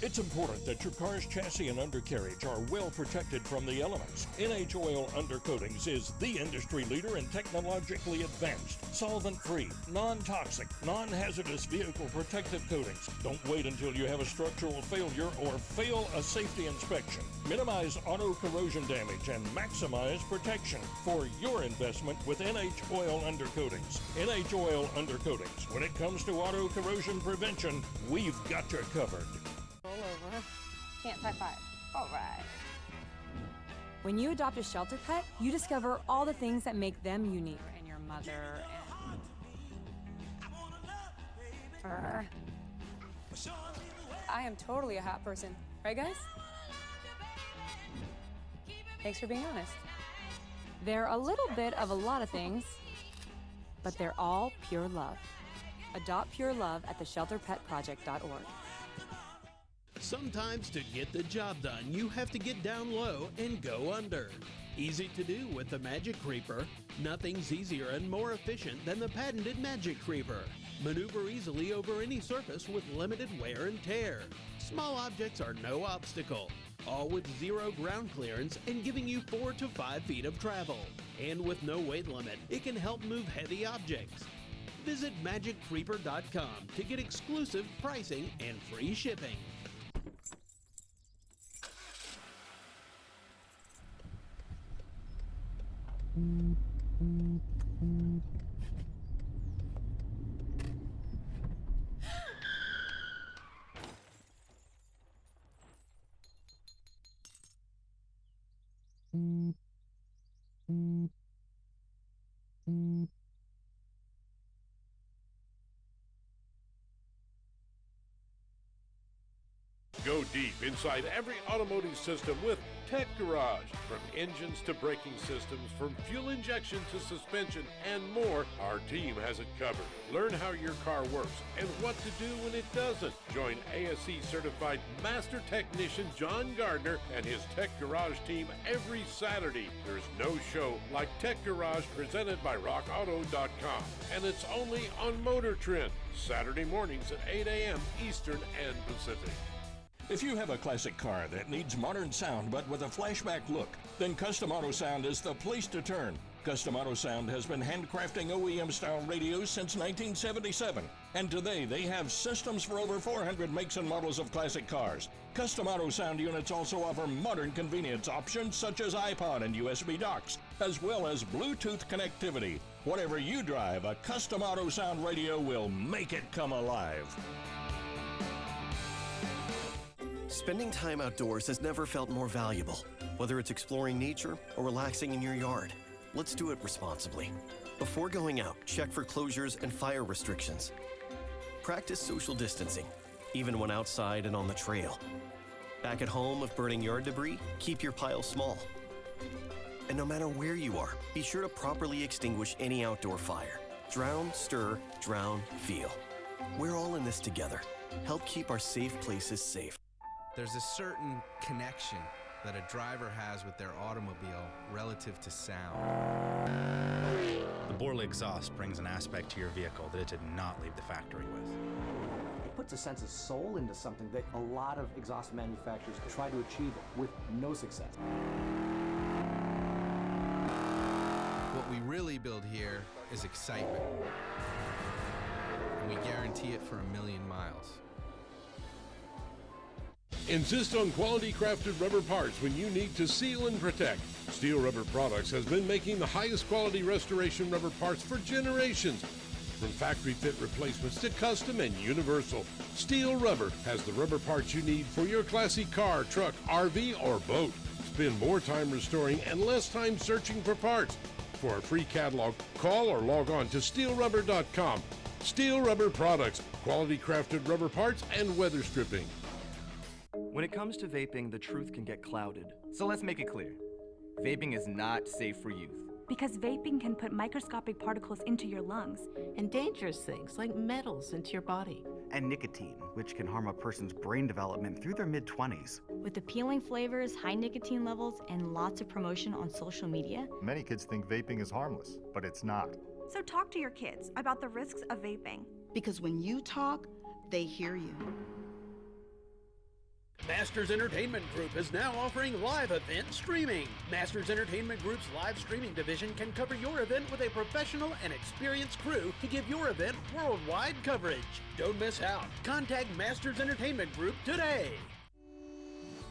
It's important that your car's chassis and undercarriage are well protected from the elements. NH Oil Undercoatings is the industry leader in technologically advanced, solvent-free, non-toxic, non-hazardous vehicle protective coatings. Don't wait until you have a structural failure or fail a safety inspection. Minimize auto corrosion damage and maximize protection for your investment with NH Oil Undercoatings. NH Oil Undercoatings. When it comes to auto corrosion prevention, we've got you covered. Over. Chance high five. All right. When you adopt a shelter pet, you discover all the things that make them unique. And your mother and... I am totally a hot person. Right, guys? Thanks for being honest. They're a little bit of a lot of things, but they're all pure love. Adopt pure love at theshelterpetproject.org. Sometimes to get the job done, you have to get down low and go under. Easy to do with the Magic Creeper. Nothing's easier and more efficient than the patented Magic Creeper. Maneuver easily over any surface with limited wear and tear. Small objects are no obstacle. All with zero ground clearance and giving you 4 to 5 feet of travel. And with no weight limit, it can help move heavy objects. Visit MagicCreeper.com to get exclusive pricing and free shipping. Go deep inside every automotive system with Tech Garage. From engines to braking systems, from fuel injection to suspension, and more, our team has it covered. Learn how your car works and what to do when it doesn't. Join ASE certified master technician John Gardner and his Tech Garage team every Saturday. There's no show like Tech Garage presented by RockAuto.com. And it's only on Motor Trend, Saturday mornings at 8 a.m. Eastern and Pacific. If you have a classic car that needs modern sound but with a flashback look, then Custom Auto Sound is the place to turn. Custom Auto Sound has been handcrafting OEM-style radios since 1977, and today they have systems for over 400 makes and models of classic cars. Custom Auto Sound units also offer modern convenience options such as iPod and USB docks, as well as Bluetooth connectivity. Whatever you drive, a Custom Auto Sound radio will make it come alive. Spending time outdoors has never felt more valuable. Whether it's exploring nature or relaxing in your yard, let's do it responsibly. Before going out, check for closures and fire restrictions. Practice social distancing, even when outside and on the trail. Back at home, if burning yard debris, keep your pile small. And no matter where you are, be sure to properly extinguish any outdoor fire. Drown, stir, drown, feel. We're all in this together. Help keep our safe places safe. There's a certain connection that a driver has with their automobile relative to sound. The Borla exhaust brings an aspect to your vehicle that it did not leave the factory with. It puts a sense of soul into something that a lot of exhaust manufacturers try to achieve with no success. What we really build here is excitement. And we guarantee it for 1,000,000 miles. Insist on quality crafted rubber parts when you need to seal and protect. Steel Rubber Products has been making the highest quality restoration rubber parts for generations. From factory fit replacements to custom and universal, Steel Rubber has the rubber parts you need for your classy car, truck, RV, or boat. Spend more time restoring and less time searching for parts. For a free catalog, call or log on to steelrubber.com. Steel Rubber Products, quality crafted rubber parts and weather stripping. When it comes to vaping, the truth can get clouded. So let's make it clear. Vaping is not safe for youth. Because vaping can put microscopic particles into your lungs. And dangerous things like metals into your body. And nicotine, which can harm a person's brain development through their mid-20s. With appealing flavors, high nicotine levels, and lots of promotion on social media. Many kids think vaping is harmless, but it's not. So talk to your kids about the risks of vaping. Because when you talk, they hear you. Masters Entertainment Group is now offering live event streaming. Masters Entertainment Group's live streaming division can cover your event with a professional and experienced crew to give your event worldwide coverage. Don't miss out. Contact Masters Entertainment Group today.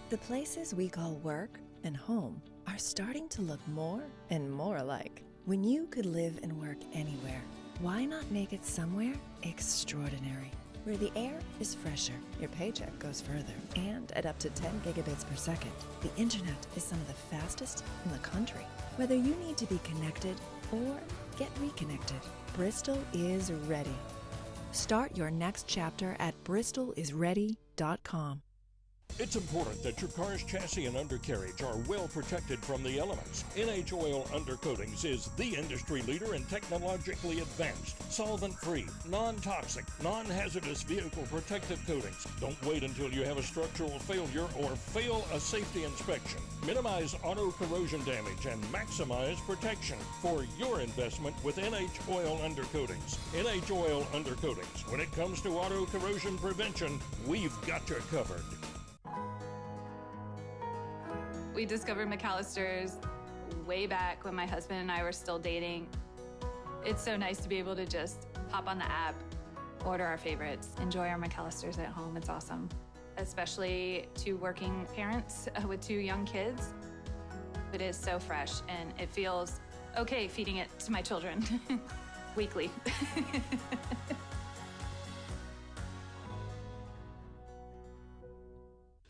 The places we call work and home are starting to look more and more alike. When you could live and work anywhere, why not make it somewhere extraordinary? Where the air is fresher, your paycheck goes further, and at up to 10 gigabits per second, the internet is some of the fastest in the country. Whether you need to be connected or get reconnected, Bristol is ready. Start your next chapter at bristolisready.com. It's important that your car's chassis and undercarriage are well protected from the elements. NH Oil Undercoatings is the industry leader in technologically advanced, solvent-free, non-toxic, non-hazardous vehicle protective coatings. Don't wait until you have a structural failure or fail a safety inspection. Minimize auto corrosion damage and maximize protection for your investment with NH Oil Undercoatings. NH Oil Undercoatings. When it comes to auto corrosion prevention, we've got you covered. We discovered McAllister's way back when my husband and I were still dating. It's so nice to be able to just hop on the app, order our favorites, enjoy our McAllisters at home. It's awesome. Especially to working parents with 2 young kids. It is so fresh and it feels okay feeding it to my children weekly.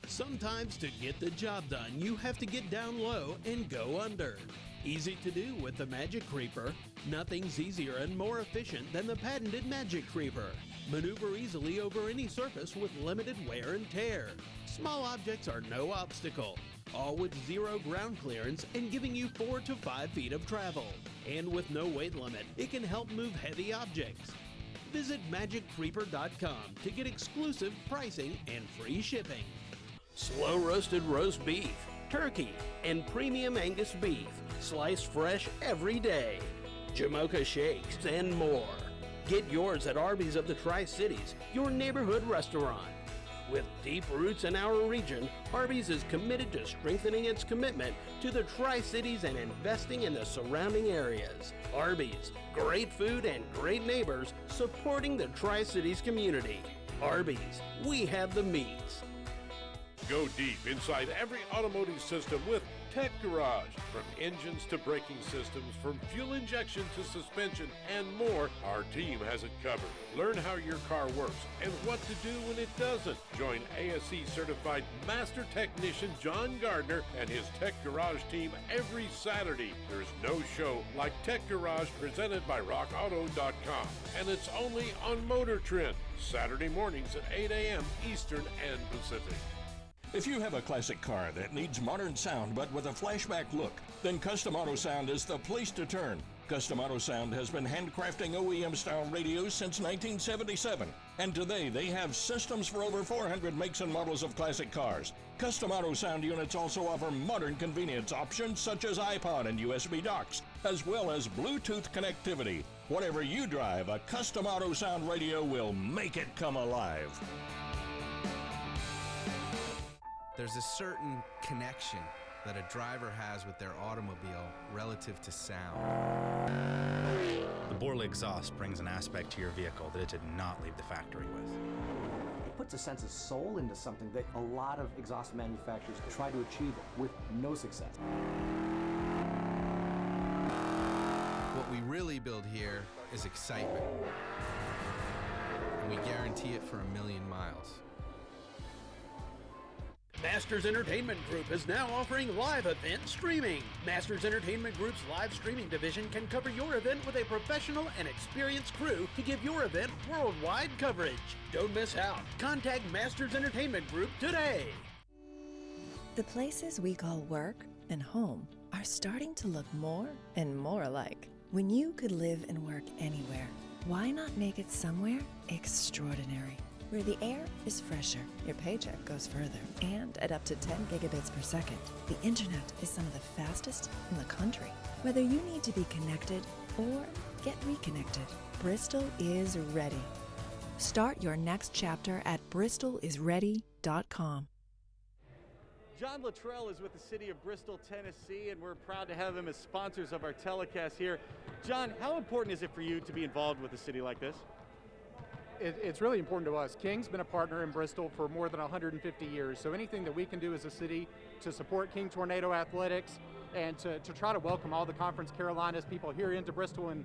Sometimes to get the job done, you have to get down low and go under. Easy to do with the Magic Creeper. Nothing's easier and more efficient than the patented Magic Creeper. Maneuver easily over any surface with limited wear and tear. Small objects are no obstacle. All with zero ground clearance and giving you 4 to 5 feet of travel. And with no weight limit, it can help move heavy objects. Visit MagicCreeper.com to get exclusive pricing and free shipping. Slow roasted roast beef, turkey, and premium Angus beef, sliced fresh every day. Jamocha shakes and more. Get yours at Arby's of the Tri-Cities, your neighborhood restaurant. With deep roots in our region, Arby's is committed to strengthening its commitment to the Tri-Cities and investing in the surrounding areas. Arby's, great food and great neighbors supporting the Tri-Cities community. Arby's, we have the meats. Go deep inside every automotive system with Tech Garage. From engines to braking systems, from fuel injection to suspension, and more, our team has it covered. Learn how your car works and what to do when it doesn't. Join ASE certified master technician John Gardner and his Tech Garage team every Saturday. There's no show like Tech Garage presented by RockAuto.com. And it's only on Motor Trend, Saturday mornings at 8 a.m. Eastern and Pacific. If you have a classic car that needs modern sound but with a flashback look, then Custom Auto Sound is the place to turn. Custom Auto Sound has been handcrafting OEM-style radios since 1977, and today they have systems for over 400 makes and models of classic cars. Custom Auto Sound units also offer modern convenience options such as iPod and USB docks, as well as Bluetooth connectivity. Whatever you drive, a Custom Auto Sound radio will make it come alive. There's a certain connection that a driver has with their automobile relative to sound. The Borla exhaust brings an aspect to your vehicle that it did not leave the factory with. It puts a sense of soul into something that a lot of exhaust manufacturers try to achieve with no success. What we really build here is excitement, and we guarantee it for 1,000,000 miles. Masters Entertainment Group is now offering live event streaming. Masters Entertainment Group's live streaming division can cover your event with a professional and experienced crew to give your event worldwide coverage. Don't miss out. Contact Masters Entertainment Group today. The places we call work and home are starting to look more and more alike. When you could live and work anywhere, why not make it somewhere extraordinary? Where the air is fresher, your paycheck goes further, and at up to 10 gigabits per second, the internet is some of the fastest in the country. Whether you need to be connected or get reconnected, Bristol is ready. Start your next chapter at bristolisready.com. John Luttrell is with the city of Bristol, Tennessee, and we're proud to have him as sponsors of our telecast here. John, how important is it for you to be involved with a city like this? It's really important to us. King's been a partner in Bristol for more than 150 years, so anything that we can do as a city to support King Tornado Athletics and to try to welcome all the Conference Carolinas people here into Bristol, and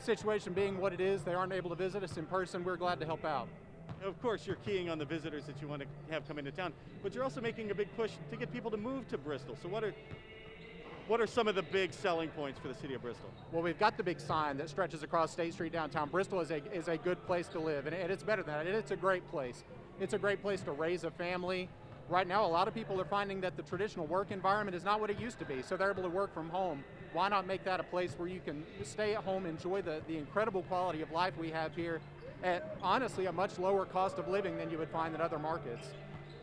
situation being what it is, they aren't able to visit us in person, we're glad to help out. Of course, you're keying on the visitors that you want to have come into town, but you're also making a big push to get people to move to Bristol. So what are some of the big selling points for the city of Bristol? Well, we've got the big sign that stretches across State Street downtown. Bristol is a good place to live, and it's better than that. It's a great place. It's a great place to raise a family. Right now, a lot of people are finding that the traditional work environment is not what it used to be, so they're able to work from home. Why not make that a place where you can stay at home, enjoy the incredible quality of life we have here at, honestly, a much lower cost of living than you would find in other markets.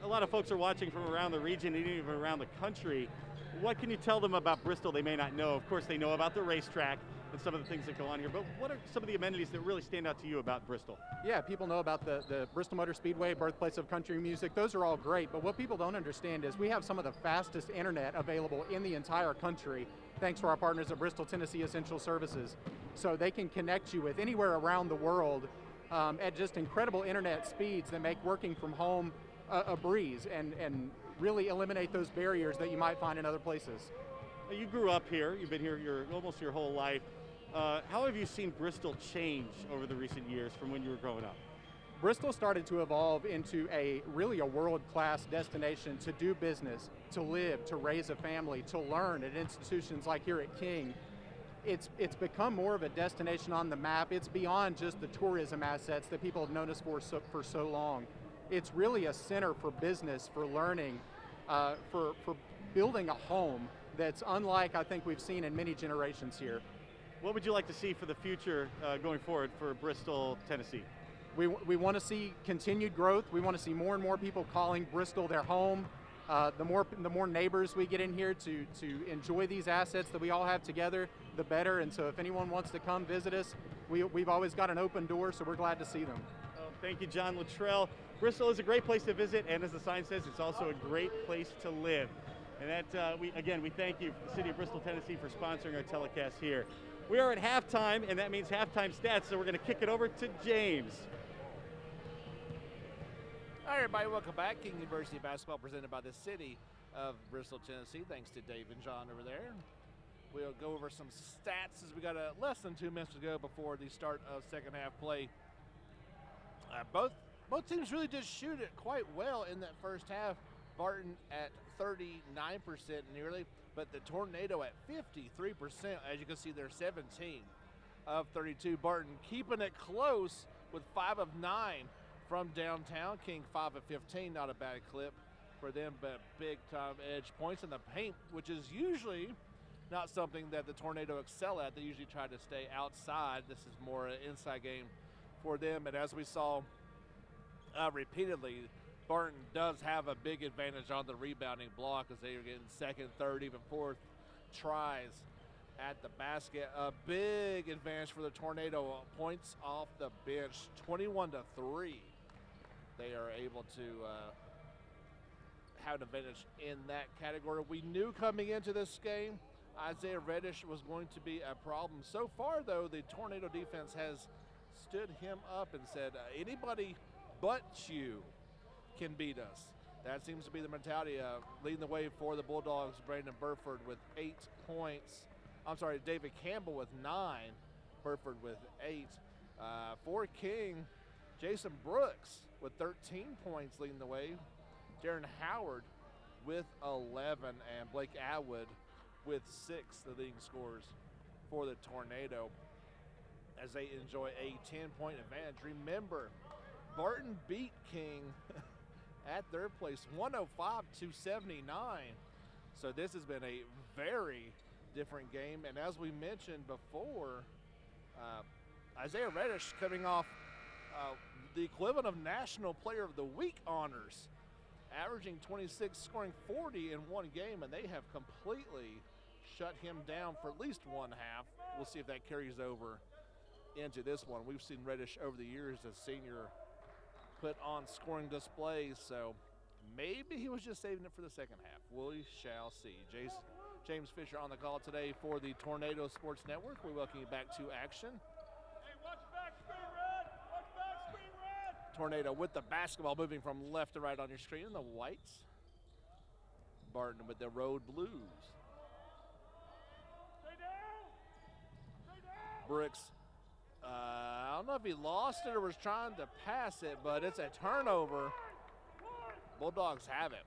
A lot of folks are watching from around the region and even around the country. What can you tell them about Bristol they may not know? Of course, they know about the racetrack and some of the things that go on here, but what are some of the amenities that really stand out to you about Bristol? Yeah, people know about the Bristol Motor Speedway, birthplace of country music. Those are all great, but what people don't understand is we have some of the fastest internet available in the entire country, thanks to our partners at Bristol, Tennessee Essential Services. So they can connect you with anywhere around the world at just incredible internet speeds that make working from home a breeze and really eliminate those barriers that you might find in other places. You grew up here, you've been here almost your whole life. How have you seen Bristol change over the recent years from when you were growing up? Bristol started to evolve into really a world-class destination to do business, to live, to raise a family, to learn at institutions like here at King. it's become more of a destination on the map. It's beyond just the tourism assets that people have known us for so long. It's really a center for business, for learning, for building a home that's unlike I think we've seen in many generations here. What would you like to see for the future going forward for Bristol, Tennessee? We want to see continued growth. We want to see more and more people calling Bristol their home. The more neighbors we get in here to enjoy these assets that we all have together, the better. And so if anyone wants to come visit us, we've always got an open door, so we're glad to see them. Thank you, John Luttrell. Bristol is a great place to visit, and as the sign says, it's also a great place to live. And that we thank you, the city of Bristol, Tennessee, for sponsoring our telecast here. We are at halftime, and that means halftime stats, so we're going to kick it over to James. All right, everybody, welcome back. King University basketball presented by the city of Bristol, Tennessee. Thanks to Dave and John over there. We'll go over some stats as we got less than 2 minutes to go before the start of second half play. Both teams really did shoot it quite well in that first half. Barton at 39% nearly, but the Tornado at 53%. As you can see, they're 17 of 32. Barton keeping it close with 5 of 9 from downtown. King 5 of 15, not a bad clip for them, but big time edge points in the paint, which is usually not something that the Tornado excel at. They usually try to stay outside. This is more an inside game for them. And as we saw repeatedly, Barton does have a big advantage on the rebounding block as they are getting second, third, even fourth tries at the basket. A big advantage for the Tornado. Points off the bench, 21-3. They are able to have an advantage in that category. We knew coming into this game Isaiah Reddish was going to be a problem. So far, though, the Tornado defense has stood him up and said, anybody but you can beat us. That seems to be the mentality. Leading the way for the Bulldogs, Brandon Burford with 8 points. I'm sorry, David Campbell with 9, Burford with 8. For King, Jason Brooks with 13 points leading the way. Darren Howard with 11, and Blake Atwood with 6, the leading scorers for the Tornado, as they enjoy a 10-point advantage. Remember, Barton beat King at their place 105-79. So this has been a very different game. And as we mentioned before, Isaiah Reddish coming off the equivalent of National Player of the Week honors, averaging 26, scoring 40 in one game, and they have completely shut him down for at least one half. We'll see if that carries over into this one. We've seen Reddish over the years as senior put on scoring displays, so maybe he was just saving it for the second half. We shall see. James Fisher on the call today for the Tornado Sports Network. We welcome you back to action. Hey, watch back, screen red! Watch back, screen red! Tornado with the basketball moving from left to right on your screen in the whites. Barton with the road blues. Stay down! Stay down! Brooks, I don't know if he lost it or was trying to pass it, but it's a turnover. Bulldogs have it.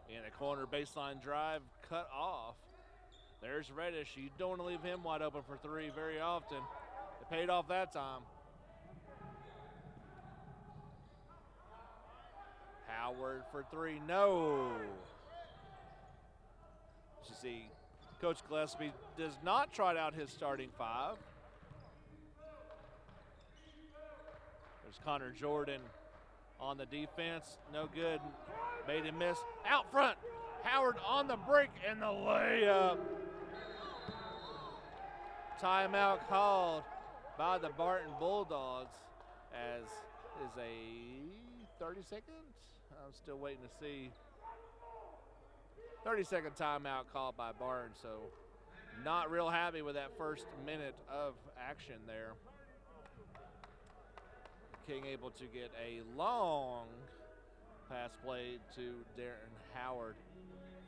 In a corner baseline drive, cut off. There's Reddish. You don't want to leave him wide open for 3 very often. It paid off that time. Howard for 3, no. You see, Coach Gillespie does not trot out his starting 5. There's Connor Jordan on the defense. No good. Made him miss. Out front. Howard on the break and the layup. Timeout called by the Barton Bulldogs, as is a 30 seconds. I'm still waiting to see. 30-second timeout called by Barton, so not real happy with that first minute of action there. King able to get a long pass play to Darren Howard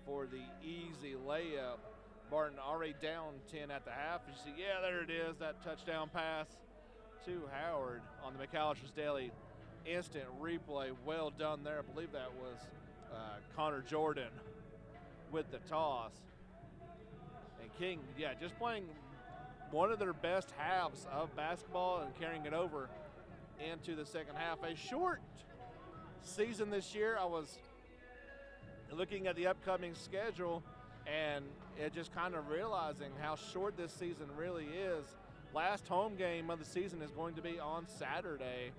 for the easy layup. Barton already down 10 at the half. You see, yeah, there it is, that touchdown pass to Howard on the McAllister's Daily instant replay. Well done there. I believe that was Connor Jordan with the toss. And King, yeah, just playing one of their best halves of basketball and carrying it over into the second half. A short season this year. I was looking at the upcoming schedule and it just kind of realizing how short this season really is. Last home game of the season is going to be on Saturday.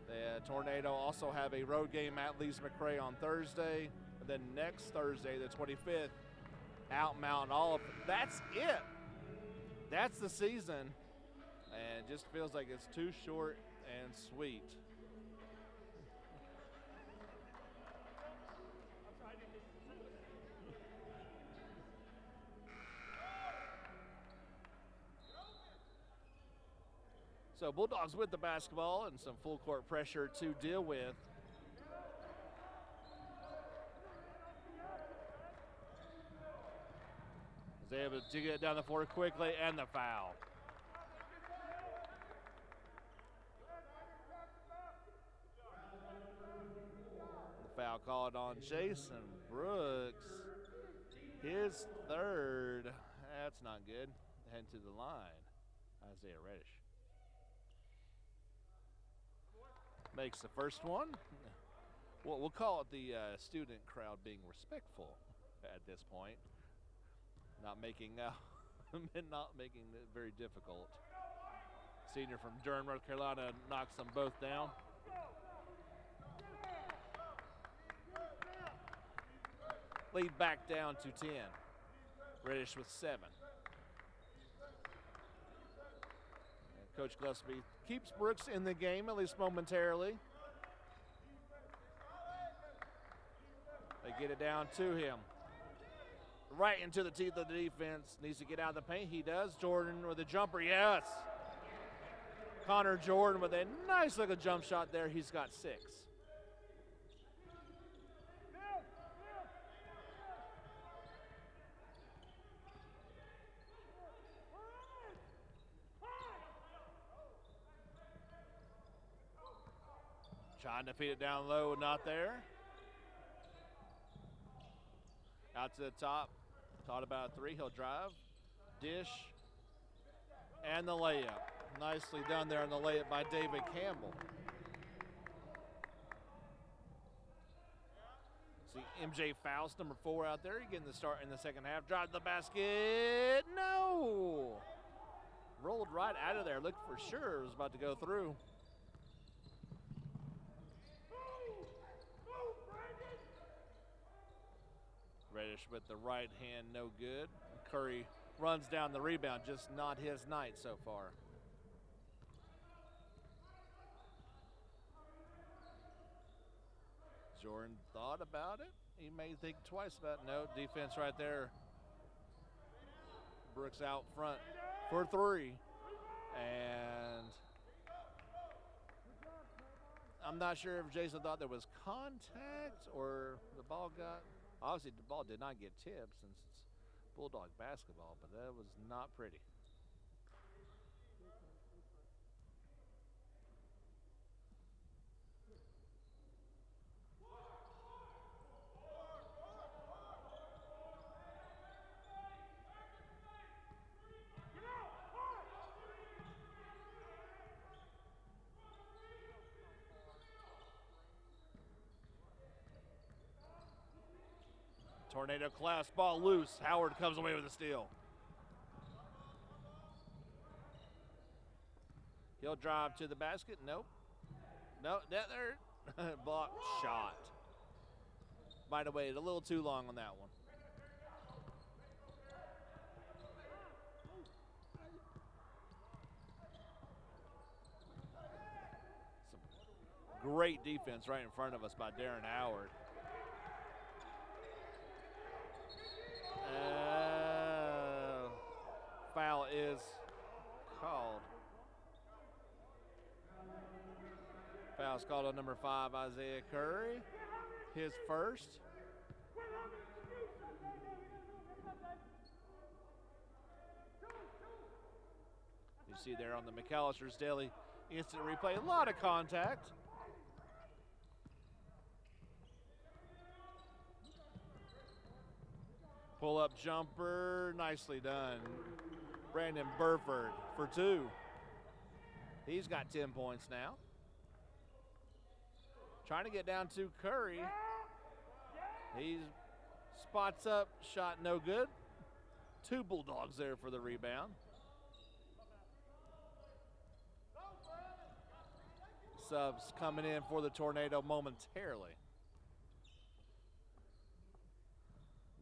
The Tornado also have a road game at Lees McRae on Thursday. And then next Thursday, the 25th, out Mount Olive. That's it. That's the season. And it just feels like it's too short and sweet. So Bulldogs with the basketball and some full court pressure to deal with. Is able to get it down the floor quickly, and the foul. The foul called on Jason Brooks. His third. That's not good. Head to the line. Isaiah Reddish makes the first one. Well, we'll call it the student crowd being respectful at this point. Not making it very difficult. Senior from Durham, North Carolina, knocks them both down. Lead back down to 10. Reddish with 7. And Coach Gillespie keeps Brooks in the game, at least momentarily. They get it down to him. Right into the teeth of the defense. Needs to get out of the paint. He does. Jordan with a jumper. Yes. Connor Jordan with a nice little jump shot there. He's got 6. Trying to feed it down low, not there. Out to the top. Thought about a 3. He'll drive. Dish. And the layup. Nicely done there on the layup by David Campbell. See MJ Faust, number 4 out there. Getting the start in the second half. Drive to the basket. No! Rolled right out of there. Looked for sure it was about to go through. Reddish with the right hand, no good. Curry runs down the rebound, just not his night so far. Jordan thought about it. He may think twice about it. No, defense right there. Brooks out front for 3. And I'm not sure if Jason thought there was contact or the ball got. Obviously, the ball did not get tipped since it's Bulldog basketball, but that was not pretty. Tornado class ball loose. Howard comes away with a steal. He'll drive to the basket. Nope. No, there. Blocked shot. By the way, a little too long on that one. Some great defense right in front of us by Darren Howard. Foul is called. Foul's called on number 5, Isaiah Curry. His first. You see there on the McAllister's Daily instant replay, a lot of contact. Pull-up jumper, nicely done. Brandon Burford for 2. He's got 10 points now. Trying to get down to Curry. He spots up, shot no good. 2 Bulldogs there for the rebound. Subs coming in for the Tornado momentarily.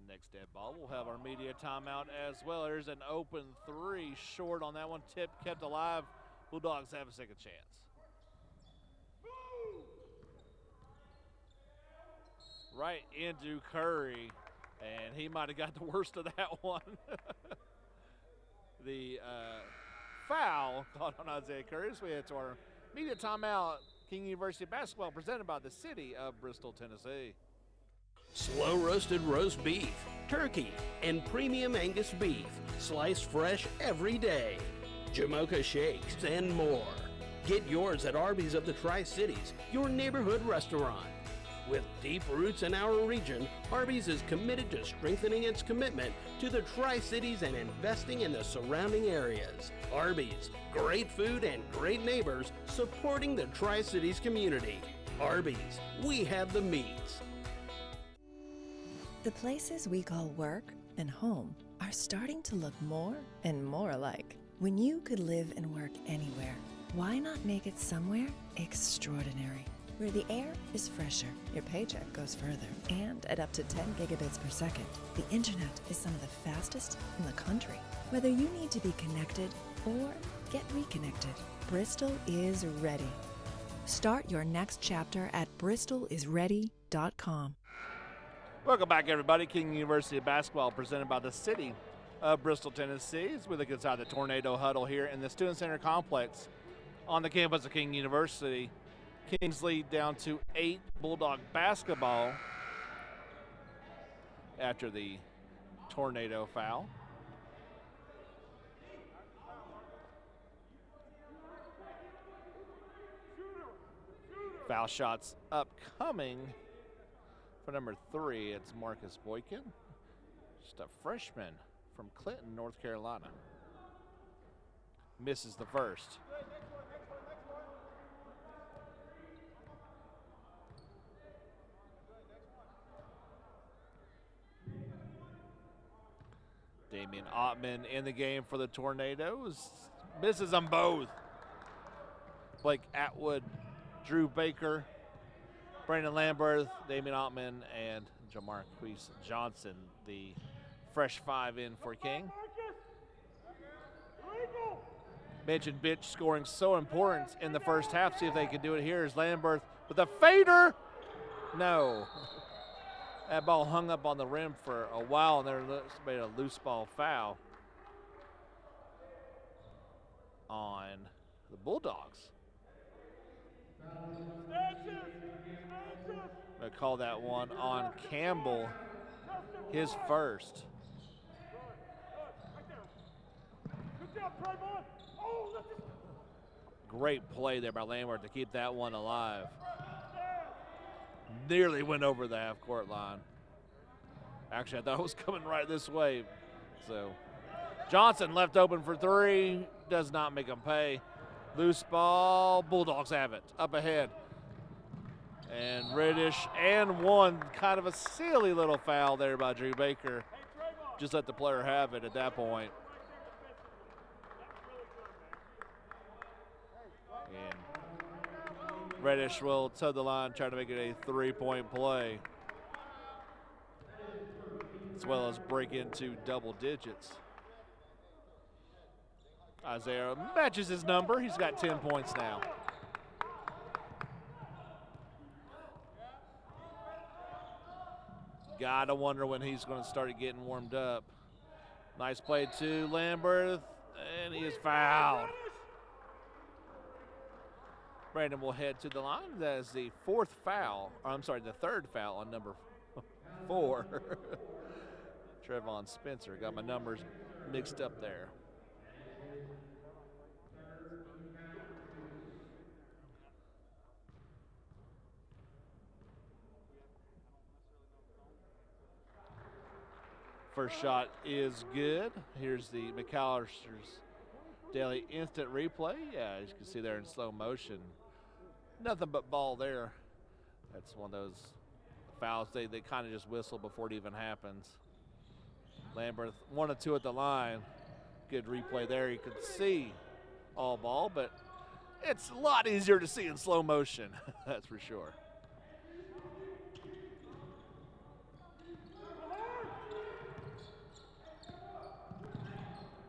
Next dead ball, we'll have our media timeout as well. There's an open 3, short on that one. Tip kept alive. Bulldogs have a second chance. Right into Curry, and he might have got the worst of that one. The foul caught on Isaiah Curry. So we head to our media timeout. King University basketball presented by the city of Bristol, Tennessee. Slow roasted roast beef, turkey, and premium Angus beef, sliced fresh every day. Jamocha shakes and more. Get yours at Arby's of the Tri-Cities, your neighborhood restaurant. With deep roots in our region, Arby's is committed to strengthening its commitment to the Tri-Cities and investing in the surrounding areas. Arby's, great food and great neighbors supporting the Tri-Cities community. Arby's, we have the meats. The places we call work and home are starting to look more and more alike. When you could live and work anywhere, why not make it somewhere extraordinary? Where the air is fresher, your paycheck goes further, and at up to 10 gigabits per second, the internet is some of the fastest in the country. Whether you need to be connected or get reconnected, Bristol is ready. Start your next chapter at bristolisready.com. Welcome back, everybody. King University basketball presented by the city of Bristol, Tennessee. As we look inside the Tornado Huddle here in the Student Center Complex on the campus of King University. Kings lead down to 8 Bulldog basketball after the tornado foul. Foul shots upcoming for number 3. It's Marcus Boykin, just a freshman from Clinton, North Carolina. Misses the first. Damian Ottman in the game for the Tornadoes. Misses them both. Blake Atwood, Drew Baker, Brandon Lamberth, Damian Ottman, and Jamarquise Johnson, the fresh 5 in for King. Mentioned bench scoring so important in the first half. See if they can do it here. Is Lamberth with a fader? No. That ball hung up on the rim for a while, and there made a loose ball foul on the Bulldogs. I call that one on Campbell, his first. Great play there by Lambert to keep that one alive. Nearly went over the half-court line. Actually, I thought it was coming right this way. So Johnson left open for 3. Does not make him pay. Loose ball. Bulldogs have it. Up ahead. And Reddish and one. Kind of a silly little foul there by Drew Baker. Just let the player have it at that point. And Reddish will toe the line, try to make it a 3-point play, as well as break into double digits. Isaiah matches his number. He's got 10 points now. Gotta wonder when he's going to start getting warmed up. Nice play to Lamberth, and he is fouled. Brandon will head to the line. That is the the third foul on number 4. Trevon Spencer. Got my numbers mixed up there. First shot is good. Here's the McAllister's Daily instant replay. Yeah, as you can see there in slow motion. Nothing but ball there. That's one of those fouls they kind of just whistle before it even happens. Lambert 1-2 at the line. Good replay there. You can see all ball, but it's a lot easier to see in slow motion. That's for sure.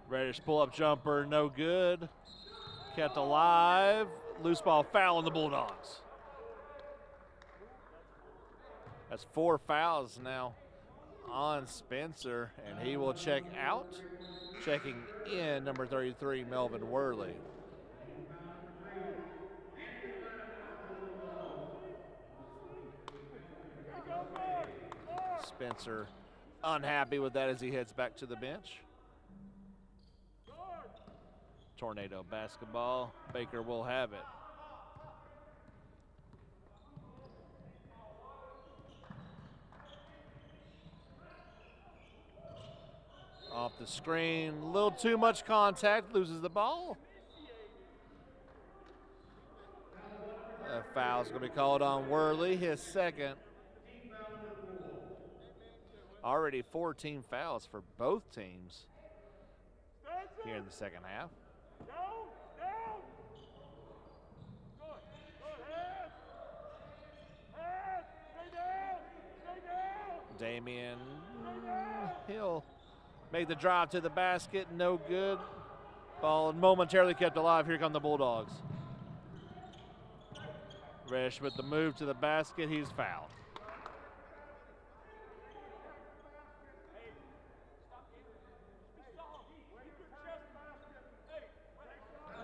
Reddish pull-up jumper, no good. Kept alive. Loose ball foul on the Bulldogs. That's 4 fouls now on Spencer, and he will check out. Checking in, number 33, Melvin Worley. Spencer unhappy with that as he heads back to the bench. Tornado basketball. Baker will have it. Off the screen, a little too much contact, loses the ball. A foul's going to be called on Worley, his second. Already 14 fouls for both teams here in the second half. Damian, he'll make the drive to the basket, no good. Ball momentarily kept alive. Here come the Bulldogs. Resch with the move to the basket, he's fouled.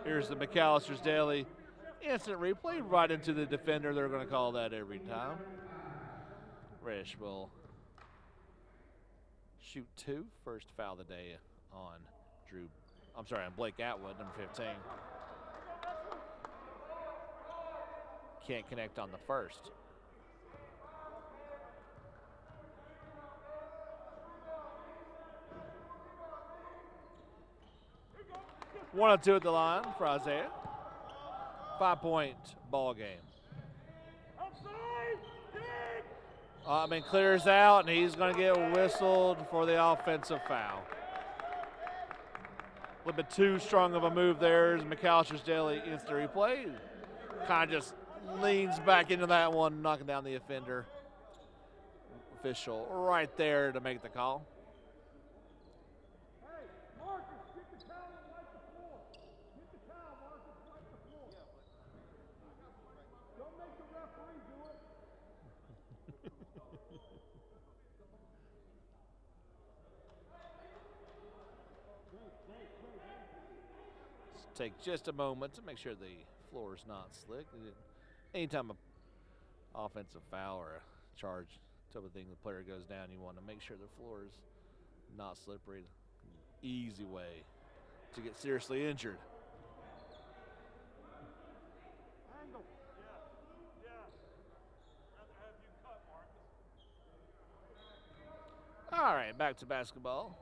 Here's the McAllister's Daily instant replay right into the defender. They're going to call that every time. Resch will shoot 2. First foul of the day on on Blake Atwood, number 15. Can't connect on the first. One or two at the line for Isaiah. 5-point ball game. Ottman clears out, and he's going to get whistled for the offensive foul. A little bit too strong of a move there as McAllister's Daily instant replay. Kind of just leans back into that one, knocking down the offender. Official right there to make the call. Take just a moment to make sure the floor is not slick. Anytime an offensive foul or a charge type of thing, the player goes down, you want to make sure the floor is not slippery. Easy way to get seriously injured. All right, back to basketball.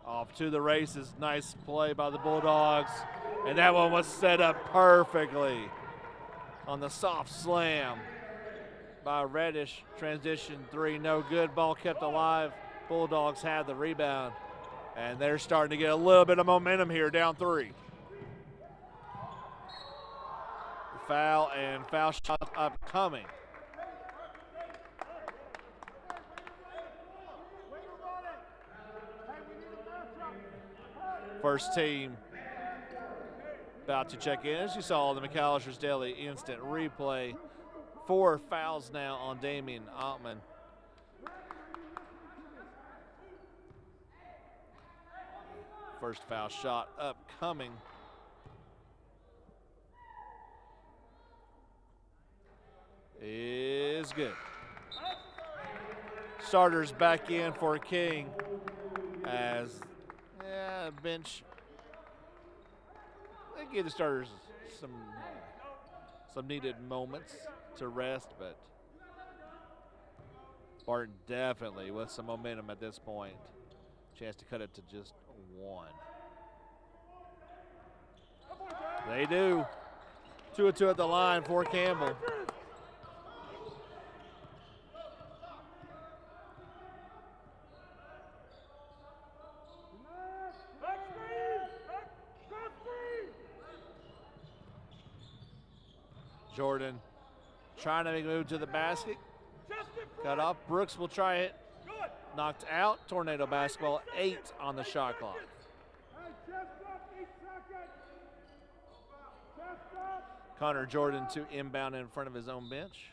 Off to the races. Nice play by the Bulldogs. And that one was set up perfectly on the soft slam by Reddish. Transition 3, no good. Ball kept alive. Bulldogs had the rebound. And they're starting to get a little bit of momentum here, down 3. Foul and foul shot upcoming. First team about to check in. As you saw, the McAllister's Daily instant replay. 4 fouls now on Damian Ottman. First foul shot upcoming. Is good. Starters back in for King as bench. They give the starters some needed moments to rest, but Barton definitely with some momentum at this point. Chance to cut it to just one. They do. 2-2 at the line for Campbell. Jordan trying to make a move to the basket. Cut off. Brooks will try it. Knocked out. Tornado basketball. 8 on the shot clock. Connor Jordan to inbound in front of his own bench.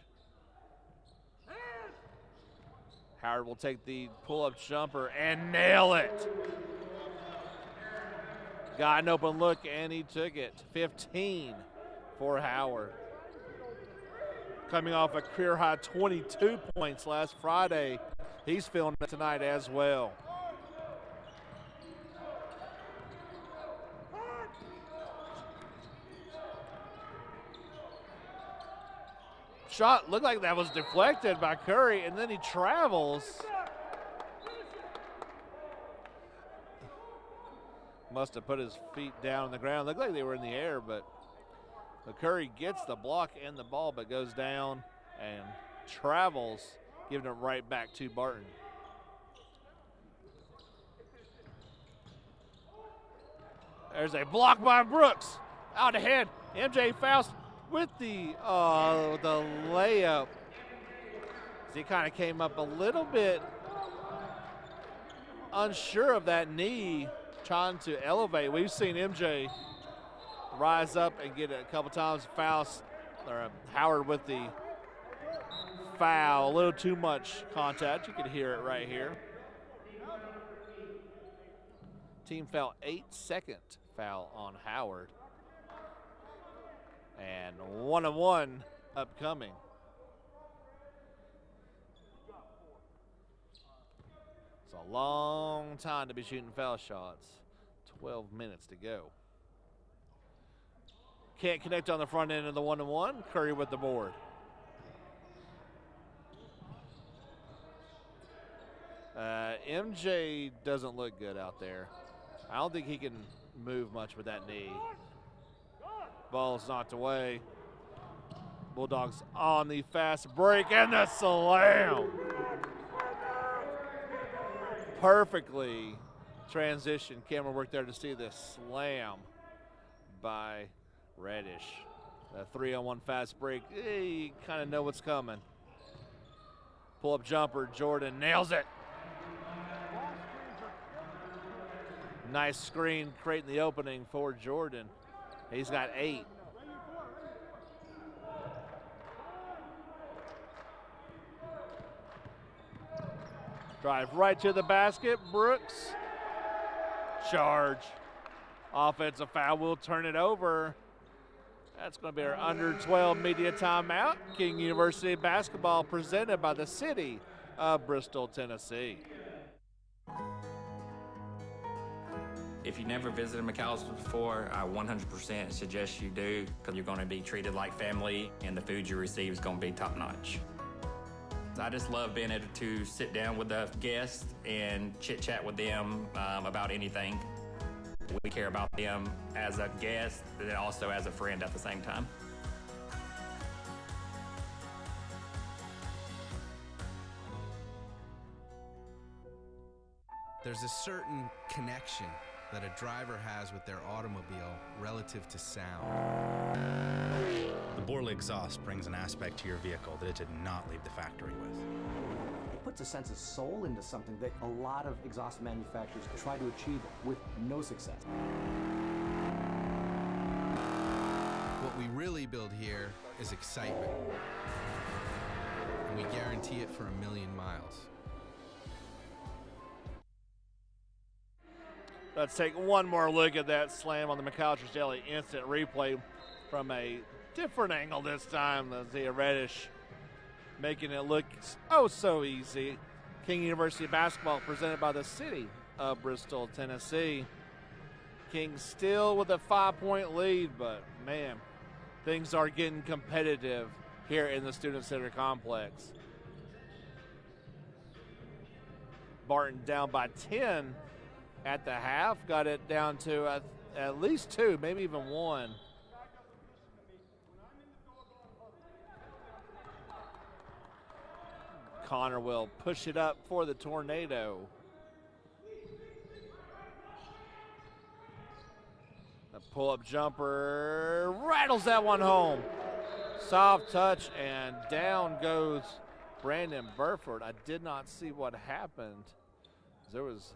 Howard will take the pull-up jumper and nail it. Got an open look and he took it. 15 for Howard. Coming off a career high 22 points last Friday. He's feeling it tonight as well. Shot looked like that was deflected by Curry, and then he travels. Must have put his feet down on the ground. Looked like they were in the air, but Curry gets the block and the ball, but goes down and travels, giving it right back to Barton. There's a block by Brooks. Out ahead, MJ Faust with the layup. He kind of came up a little bit unsure of that knee, trying to elevate. We've seen MJ rise up and get it a couple times. Howard with the foul, a little too much contact. You can hear it right here. Team foul, 8-second foul on Howard. And 1-on-1 upcoming. It's a long time to be shooting foul shots. 12 minutes to go. Can't connect on the front end of the 1-on-1. Curry with the board. MJ doesn't look good out there. I don't think he can move much with that knee. Ball's knocked away. Bulldogs on the fast break and the slam. Perfectly transition. Camera work there to see the slam by Reddish. The 3-on-1 fast break. You kind of know what's coming. Pull up jumper. Jordan nails it. Nice screen creating the opening for Jordan. He's got 8. Drive right to the basket. Brooks. Charge. Offensive foul will turn it over. That's going to be our under 12 media timeout. King University basketball presented by the city of Bristol, Tennessee. If you've never visited McAllister before, I 100% suggest you do, because you're going to be treated like family and the food you receive is going to be top notch. I just love being able to sit down with the guests and chit chat with them about anything. We care about them as a guest and also as a friend at the same time. There's a certain connection that a driver has with their automobile relative to sound. The Borley exhaust brings an aspect to your vehicle that it did not leave the factory with. It puts a sense of soul into something that a lot of exhaust manufacturers try to achieve with no success. What we really build here is excitement, and we guarantee it for 1,000,000 miles. Let's take one more look at that slam on the McAllister's Daily instant replay from a different angle this time. Zia Reddish making it look oh so easy. King University basketball presented by the city of Bristol, Tennessee. King still with a 5-point lead, but man, things are getting competitive here in the Student Center complex. Barton down by 10 at the half. Got it down to at least 2, maybe even 1. Connor will push it up for the Tornado. A pull-up jumper rattles that one home. Soft touch, and down goes Brandon Burford. I did not see what happened. There was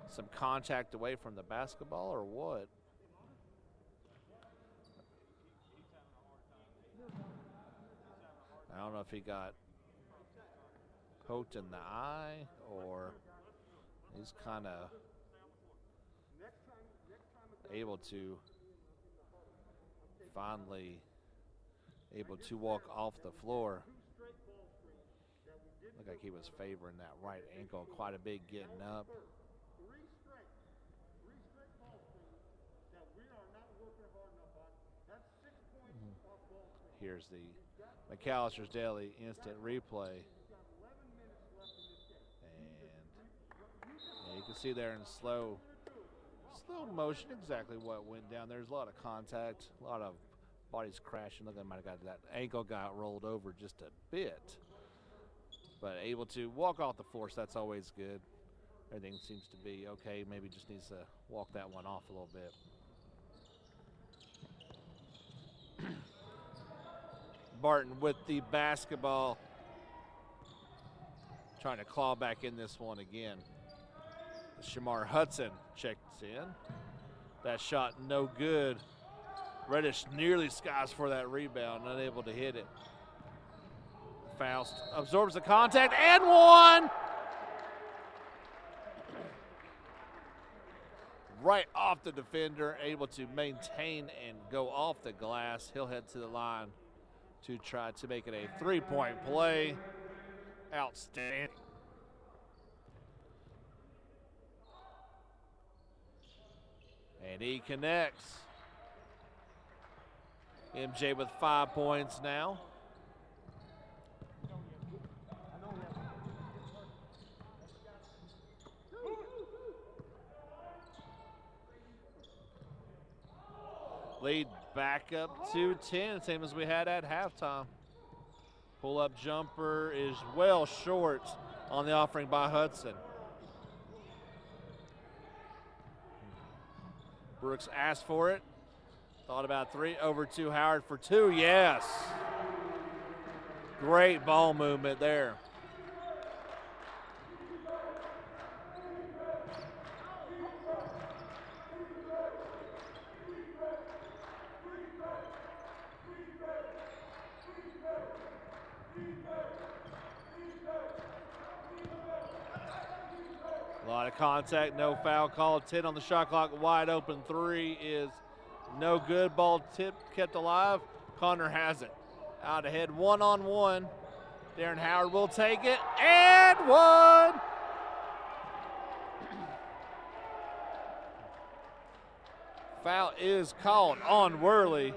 some contact away from the basketball or what? I don't know if he got poked in the eye or he's kind of able to finally walk off the floor. Looked like he was favoring that right ankle quite a bit getting up. Here's the McAllister's Daily instant replay. And you can see there in slow motion exactly what went down. There's a lot of contact, a lot of bodies crashing. Look, I might have got that ankle got rolled over just a bit. But able to walk off the floor, so that's always good. Everything seems to be okay. Maybe just needs to walk that one off a little bit. Barton with the basketball, trying to claw back in this one again. Shamar Hudson checks in. That shot no good. Reddish nearly skies for that rebound, unable to hit it. Faust absorbs the contact and one! Right off the defender, able to maintain and go off the glass. He'll head to the line to try to make it a three-point play. Outstanding. And he connects. MJ with 5 points now. Lead back up to 10, same as we had at halftime. Pull-up jumper is well short on the offering by Hudson. Brooks asked for it. Thought about 3, over to Howard for 2, yes. Great ball movement there. A lot of contact, no foul called. 10 on the shot clock, wide open 3 is no good. Ball tipped, kept alive. Connor has it. Out ahead, one-on-one. Darren Howard will take it, and one! Foul is called on Worley.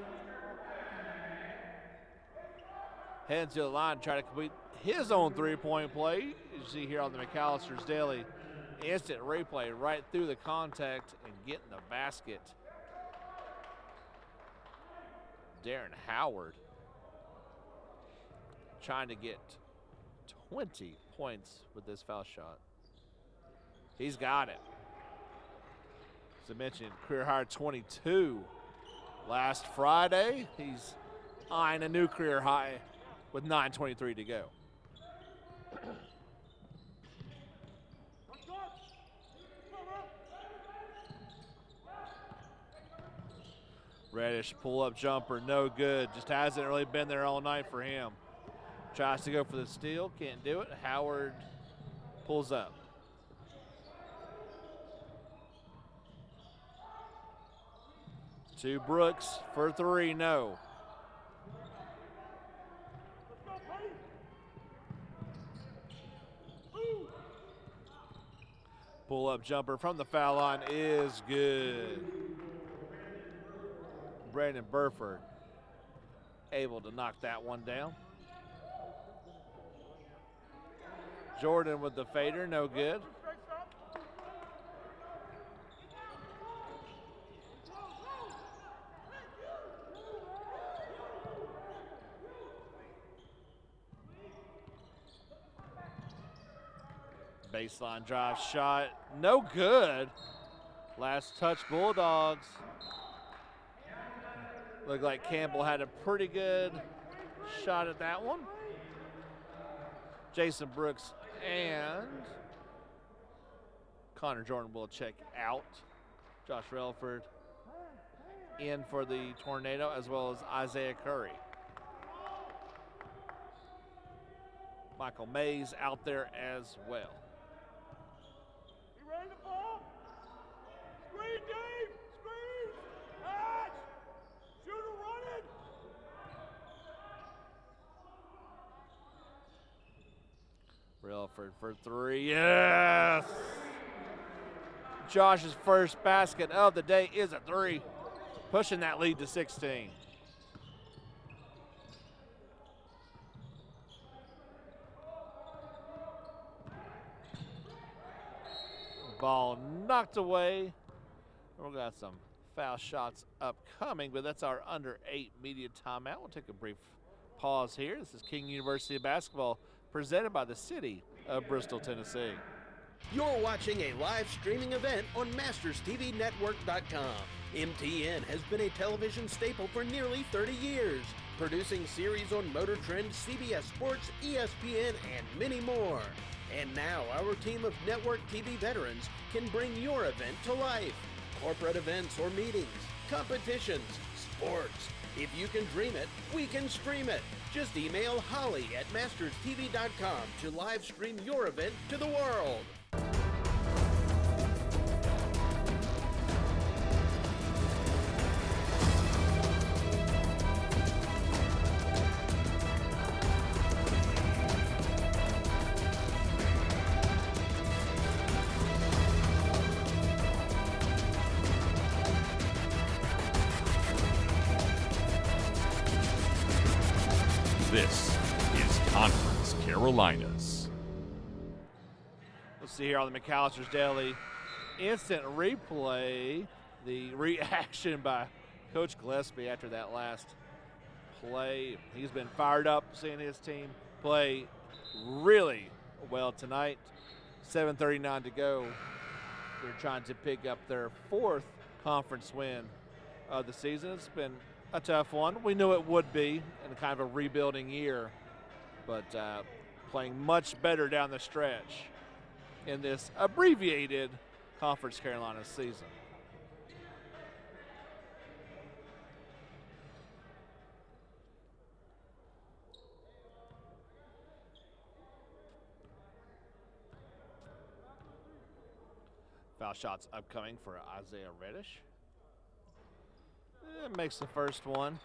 Heading to the line, try to complete his own three-point play. You see here on the McAllister's Daily instant replay, right through the contact and getting the basket. Darren Howard trying to get 20 points with this foul shot. He's got it. As I mentioned, career high 22 last Friday. He's eyeing a new career high with 9:23 to go. Reddish pull-up jumper, no good. Just hasn't really been there all night for him. Tries to go for the steal, can't do it. Howard pulls up. To Brooks for 3, no. Pull-up jumper from the foul line is good. Brandon Burford able to knock that one down. Jordan with the fader, no good. Baseline drive shot, no good. Last touch, Bulldogs. Looked like Campbell had a pretty good shot at that one. Jason Brooks and Connor Jordan will check out. Josh Relford in for the Tornado, as well as Isaiah Curry. Michael Mays out there as well. You ready to ball? Screen, Dave! Screen! Catch! Shooter running! Relford for three, yes! Josh's first basket of the day is a three, pushing that lead to 16. Ball knocked away. We've got some foul shots upcoming, but that's our under 8 media timeout. We'll take a brief pause here. This is King University Basketball presented by the city of Bristol, Tennessee. You're watching a live streaming event on MastersTVNetwork.com. MTN has been a television staple for nearly 30 years, producing series on Motor Trend, CBS Sports, ESPN, and many more. And now our team of network TV veterans can bring your event to life. Corporate events or meetings, competitions, sports. If you can dream it, we can stream it. Just email Holly at MastersTV.com to live stream your event to the world. This is Conference Carolinas. Let's see here on the McAllister's Daily instant replay. The reaction by Coach Gillespie after that last play. He's been fired up seeing his team play really well tonight. 7:39 to go. They're trying to pick up their 4th conference win of the season. It's been a tough one. We knew it would be in kind of a rebuilding year, but playing much better down the stretch in this abbreviated Conference Carolinas season. Foul shots upcoming for Isaiah Reddish. It makes the first one.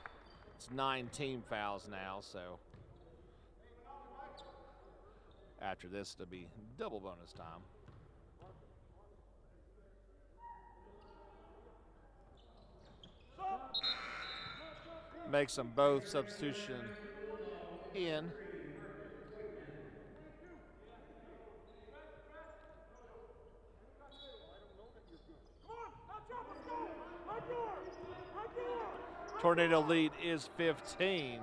It's 9 team fouls now, so after this it'll be double bonus time. Makes them both substitution in. Tornado lead is 15.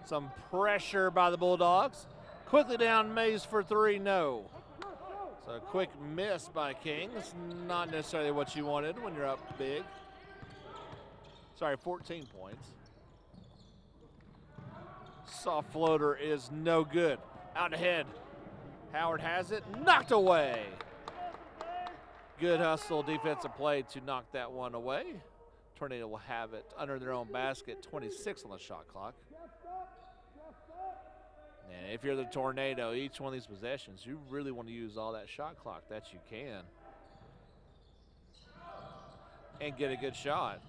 Some pressure by the Bulldogs. Quickly down Mays for 3, no. So a quick miss by King. It's not necessarily what you wanted when you're up big. Sorry, 14 points. Soft floater is no good. Out ahead. Howard has it, knocked away. Good hustle defensive play to knock that one away. Tornado will have it under their own basket, 26 on the shot clock. And if you're the Tornado, each one of these possessions, you really want to use all that shot clock that you can and get a good shot.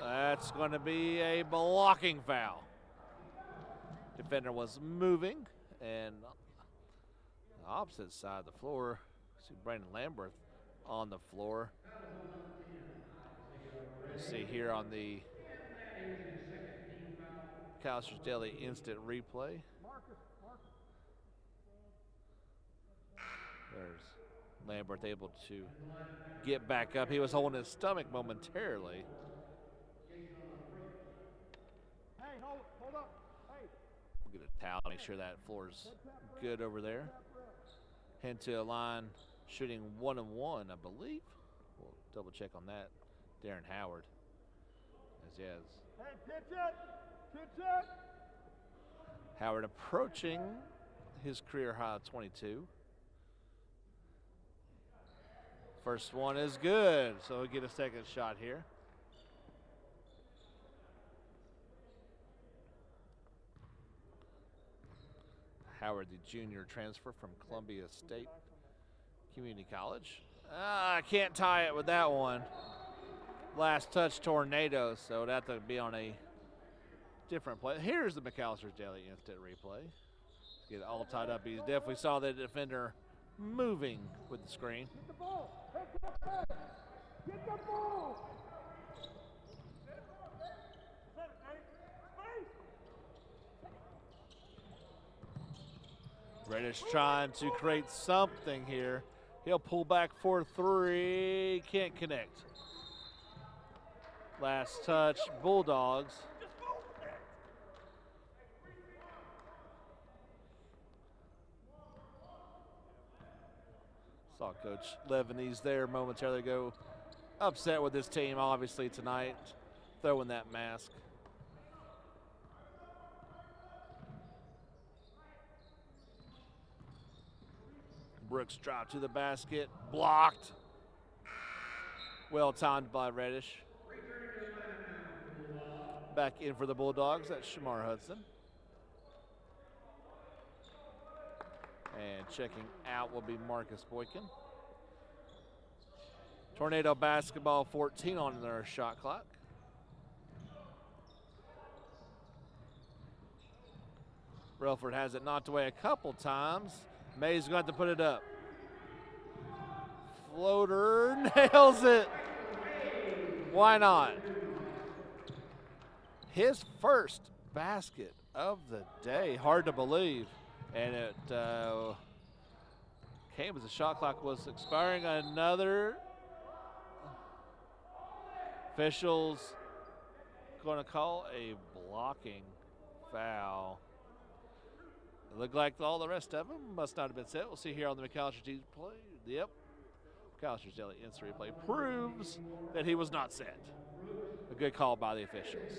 That's going to be a blocking foul. Defender was moving, and the opposite side of the floor, see Brandon Lambert on the floor. See here on the McAllister's Daily instant replay. There's Lambert able to get back up. He was holding his stomach momentarily. Hey, hold up. Hey. We'll get a towel, make sure that floor's good over there. Head to a line shooting 1 and 1, I believe. We'll double check on that. Darren Howard. As he has. Hey, pitch it. Howard approaching his career high of 22. First one is good, so he'll get a second shot here. Howard, the junior transfer from Columbia State Community College. I can't tie it with that one. Last touch tornado, so it'd have to be on a different play. Here's the McAllister's Daily instant replay. Get it all tied up. He definitely saw the defender moving with the screen. Get the ball. Get the ball. Reddish trying to create something here. He'll pull back for 3. Can't connect. Last touch, Bulldogs. Saw Coach Lebanese there momentarily ago. Upset with his team, obviously, tonight. Throwing that mask. Brooks drive to the basket. Blocked. Well timed by Reddish. Back in for the Bulldogs. That's Shamar Hudson. And checking out will be Marcus Boykin. Tornado basketball, 14 on their shot clock. Relford has it knocked away a couple times. May's going to have to put it up. Floater nails it. Why not? His first basket of the day. Hard to believe. And it came as the shot clock was expiring. Another. Officials going to call a blocking foul. It looked like all the rest of them must not have been set. We'll see here on the McAllister team play. Yep. McAllister's Daily instant replay proves that he was not set. A good call by the officials.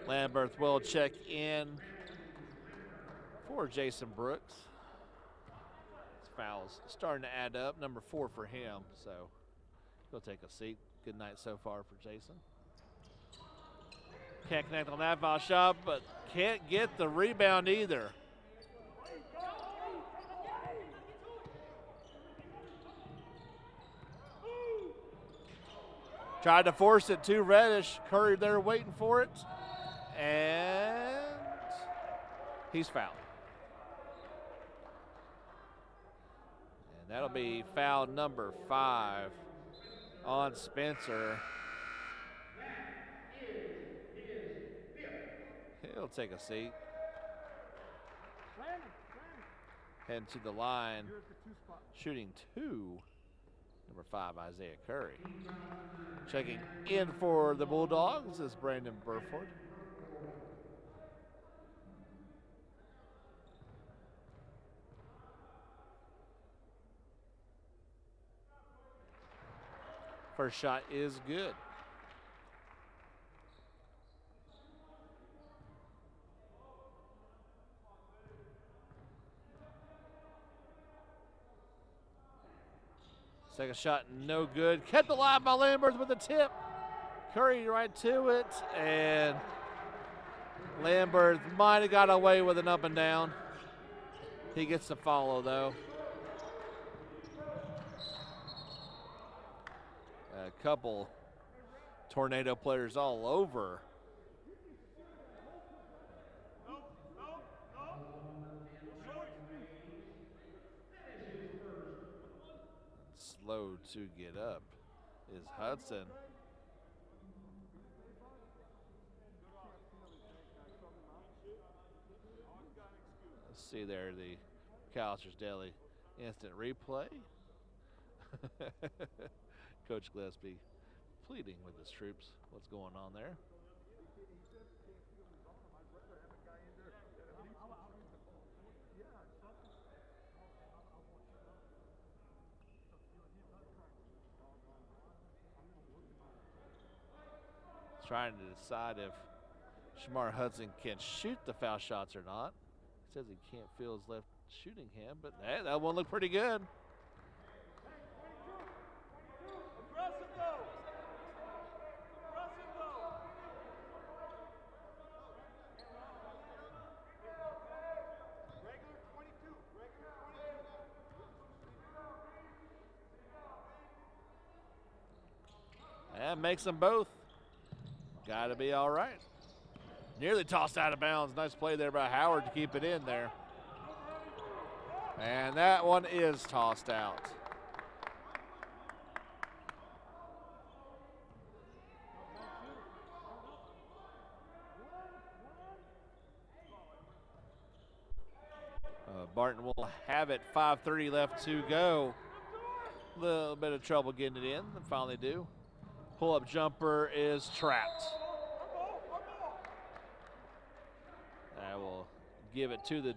Lambert will check in for Jason Brooks. His foul's starting to add up. Number 4 for him, so he'll take a seat. Good night so far for Jason. Can't connect on that foul shot, but can't get the rebound either. Tried to force it to Reddish. Curry there waiting for it. And he's fouled. And that'll be foul number 5 on Spencer. He'll take a seat. Heading to the line, shooting 2. Number 5, Isaiah Curry. Checking in for the Bulldogs is Brandon Burford. First shot is good. Second shot, no good. Kept alive by Lambert with the tip. Curry right to it, and Lambert might have got away with an up and down. He gets the follow, though. A couple Tornado players all over slow to get up is Hudson. Let's see there, the McAllister's Daily instant replay. Coach Gillespie pleading with his troops. What's going on there? Trying to decide if Shamar Hudson can shoot the foul shots or not. He says he can't feel his left shooting hand, but hey, that one looked pretty good. That makes them both. Got to be all right. Nearly tossed out of bounds. Nice play there by Howard to keep it in there. And that one is tossed out. Barton will have it. 5:30 left to go. A little bit of trouble getting it in. They finally do. Pull-up jumper is trapped. I will give it to the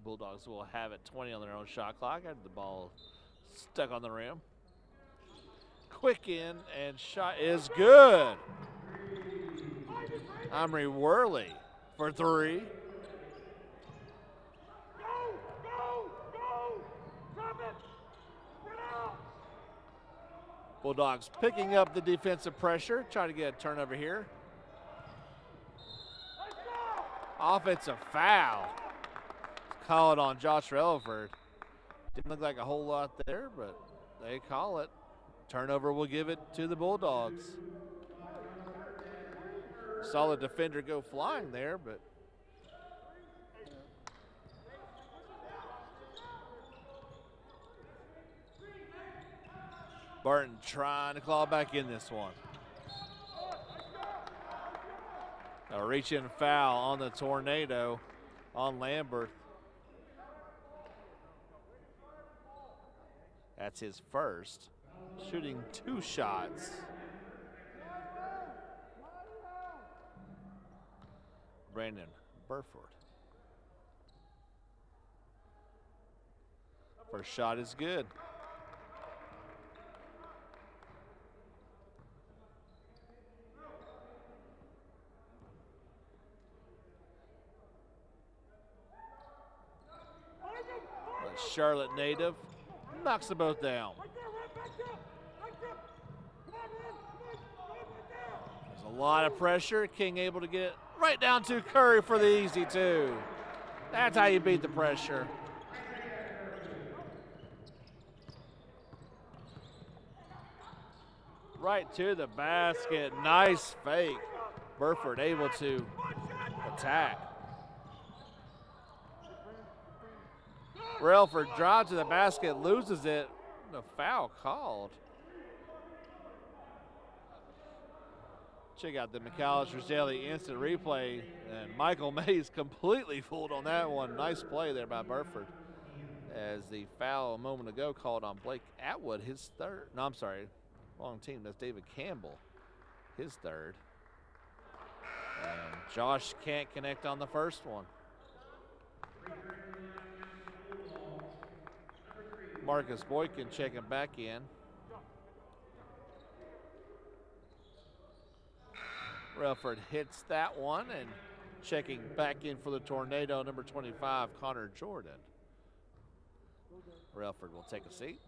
Bulldogs. Will have it 20 on their own shot clock after the ball stuck on the rim. Quick in and shot is good. Omri Worley for three. Bulldogs picking up the defensive pressure, trying to get a turnover here. Offensive foul. Call it on Josh Relaford. Didn't look like a whole lot there, but they call it. Turnover will give it to the Bulldogs. Saw the defender go flying there, but Barton trying to claw back in this one. A reach-in foul on the Tornado on Lambert. That's his first. Shooting 2 shots. Brandon Burford. First shot is good. Charlotte native knocks them both down. There's a lot of pressure. King able to get it right down to Curry for the easy 2. That's how you beat the pressure. Right to the basket. Nice fake. Burford able to attack. Relford drives to the basket, loses it. The foul called. Check out the McAllister's Daily instant replay. And Michael Mays completely fooled on that one. Nice play there by Burford. As the foul a moment ago called on Blake Atwood, his third. No, I'm sorry. Wrong team. That's David Campbell, his third. And Josh can't connect on the first one. Marcus Boykin checking back in. Relford hits that one, and checking back in for the Tornado, number 25, Connor Jordan. Relford will take a seat.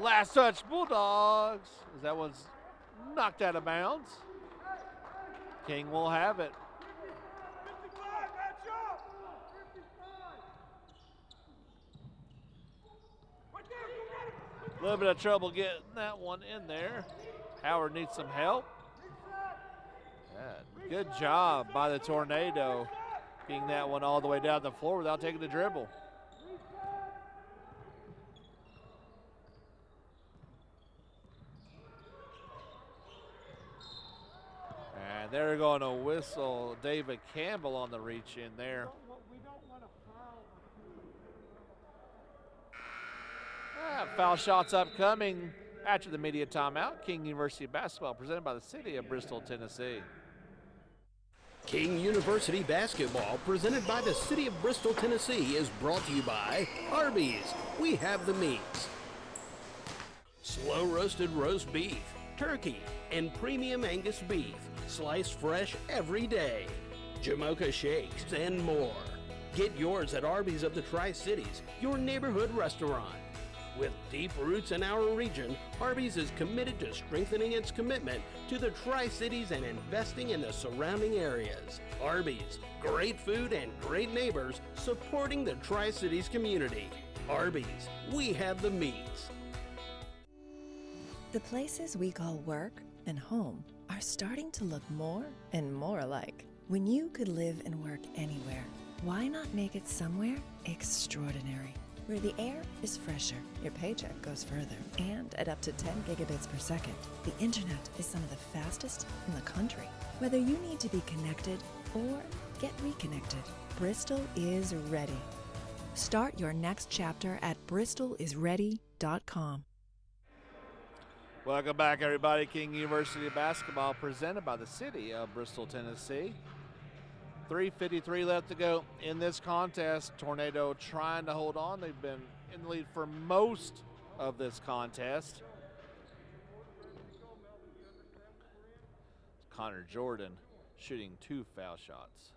Last touch, Bulldogs. That one's knocked out of bounds. King will have it. little bit of trouble getting that one in there. Howard needs some help. Good job by the Tornado, getting that one all the way down the floor without taking the dribble. And they're going to whistle David Campbell on the reach in there. Foul shots upcoming after the media timeout. King University basketball presented by the city of Bristol, Tennessee. King University basketball presented by the city of Bristol, Tennessee is brought to you by Arby's. We have the meats. Slow roasted roast beef, turkey, and premium Angus beef, sliced fresh every day. Jamocha shakes and more. Get yours at Arby's of the Tri-Cities, your neighborhood restaurant. With deep roots in our region, Arby's is committed to strengthening its commitment to the Tri-Cities and investing in the surrounding areas. Arby's, great food and great neighbors supporting the Tri-Cities community. Arby's, we have the meats. The places we call work and home are starting to look more and more alike. When you could live and work anywhere, why not make it somewhere extraordinary? Where the air is fresher, your paycheck goes further, and at up to 10 gigabits per second, the internet is some of the fastest in the country. Whether you need to be connected or get reconnected, Bristol is ready. Start your next chapter at bristolisready.com. Welcome back, everybody. King University basketball presented by the city of Bristol, Tennessee. 3:53 left to go in this contest. Tornado trying to hold on. They've been in the lead for most of this contest. Connor Jordan shooting 2 foul shots.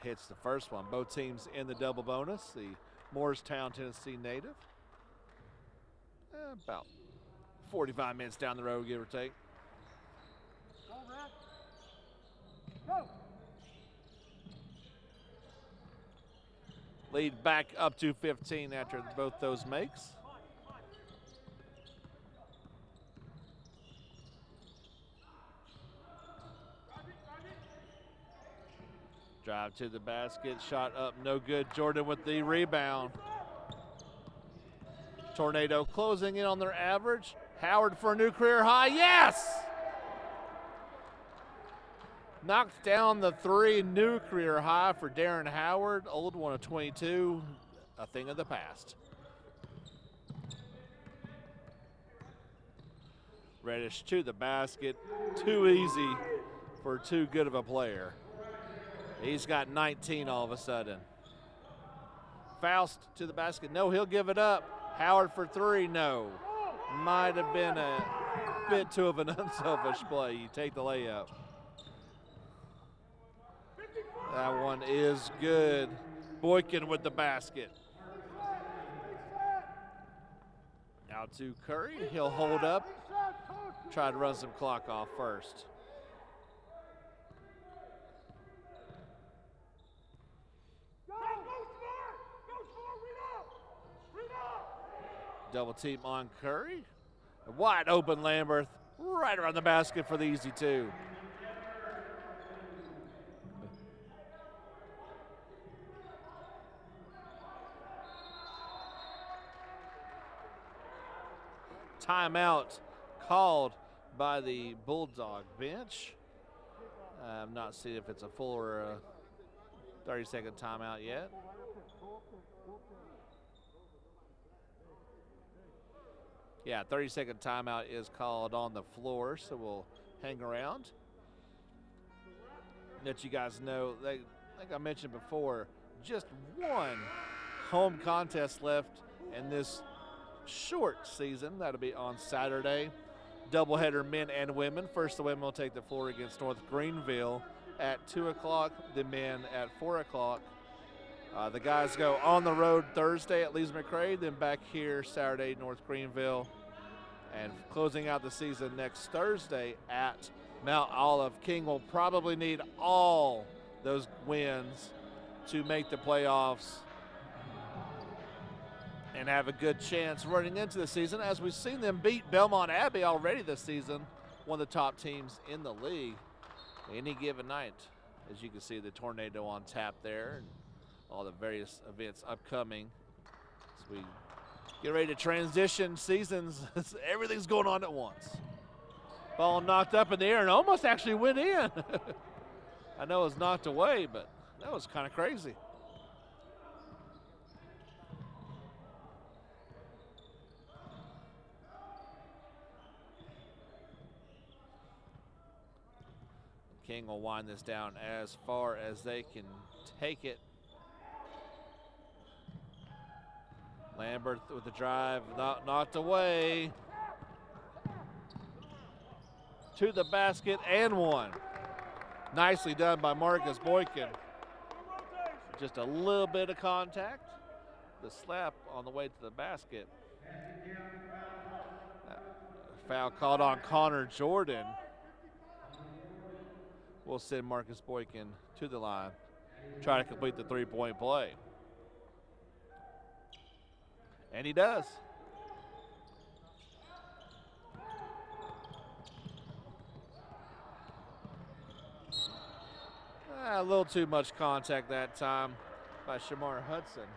Hits the first one. Both teams in the double bonus. The Morristown, Tennessee native. About 45 minutes down the road, give or take. Lead back up to 15 after both those makes. Drive to the basket, shot up, no good. Jordan with the rebound. Tornado closing in on their average. Howard for a new career high, yes! Knocked down the 3, new career high for Darren Howard. Old one of 22, a thing of the past. Reddish to the basket, too easy for too good of a player. He's got 19 all of a sudden. Faust to the basket, no, he'll give it up. Howard for 3, no. Might have been a bit too of an unselfish play. You take the layup. That one is good. Boykin with the basket. Out to Curry. He'll hold up. Try to run some clock off first. Double team on Curry. Wide open Lamberth. Right around the basket for the easy 2. Timeout called by the Bulldog bench. I'm not seeing if it's a full or a 30-second timeout yet. Yeah, 30-second timeout is called on the floor, so we'll hang around. Let you guys know, like I mentioned before, just one home contest left in this short season. That'll be on Saturday. Doubleheader men and women. First, the women will take the floor against North Greenville at 2 o'clock, the men at 4 o'clock. The guys go on the road Thursday at Lees McRae, then back here Saturday, North Greenville, and closing out the season next Thursday at Mount Olive. King will probably need all those wins to make the playoffs and have a good chance running into the season, as we've seen them beat Belmont Abbey already this season, one of the top teams in the league. Any given night, as you can see, the Tornado on tap there, and all the various events upcoming. As we get ready to transition seasons, everything's going on at once. Ball knocked up in the air and almost actually went in. I know it was knocked away, but that was kind of crazy. King will wind this down as far as they can take it. Lambert with the drive, knocked away. To the basket and one. Nicely done by Marcus Boykin. Just a little bit of contact. The slap on the way to the basket. Foul called on Connor Jordan. We'll send Marcus Boykin to the line, try to complete the three-point play. And he does. A little too much contact that time by Shamar Hudson.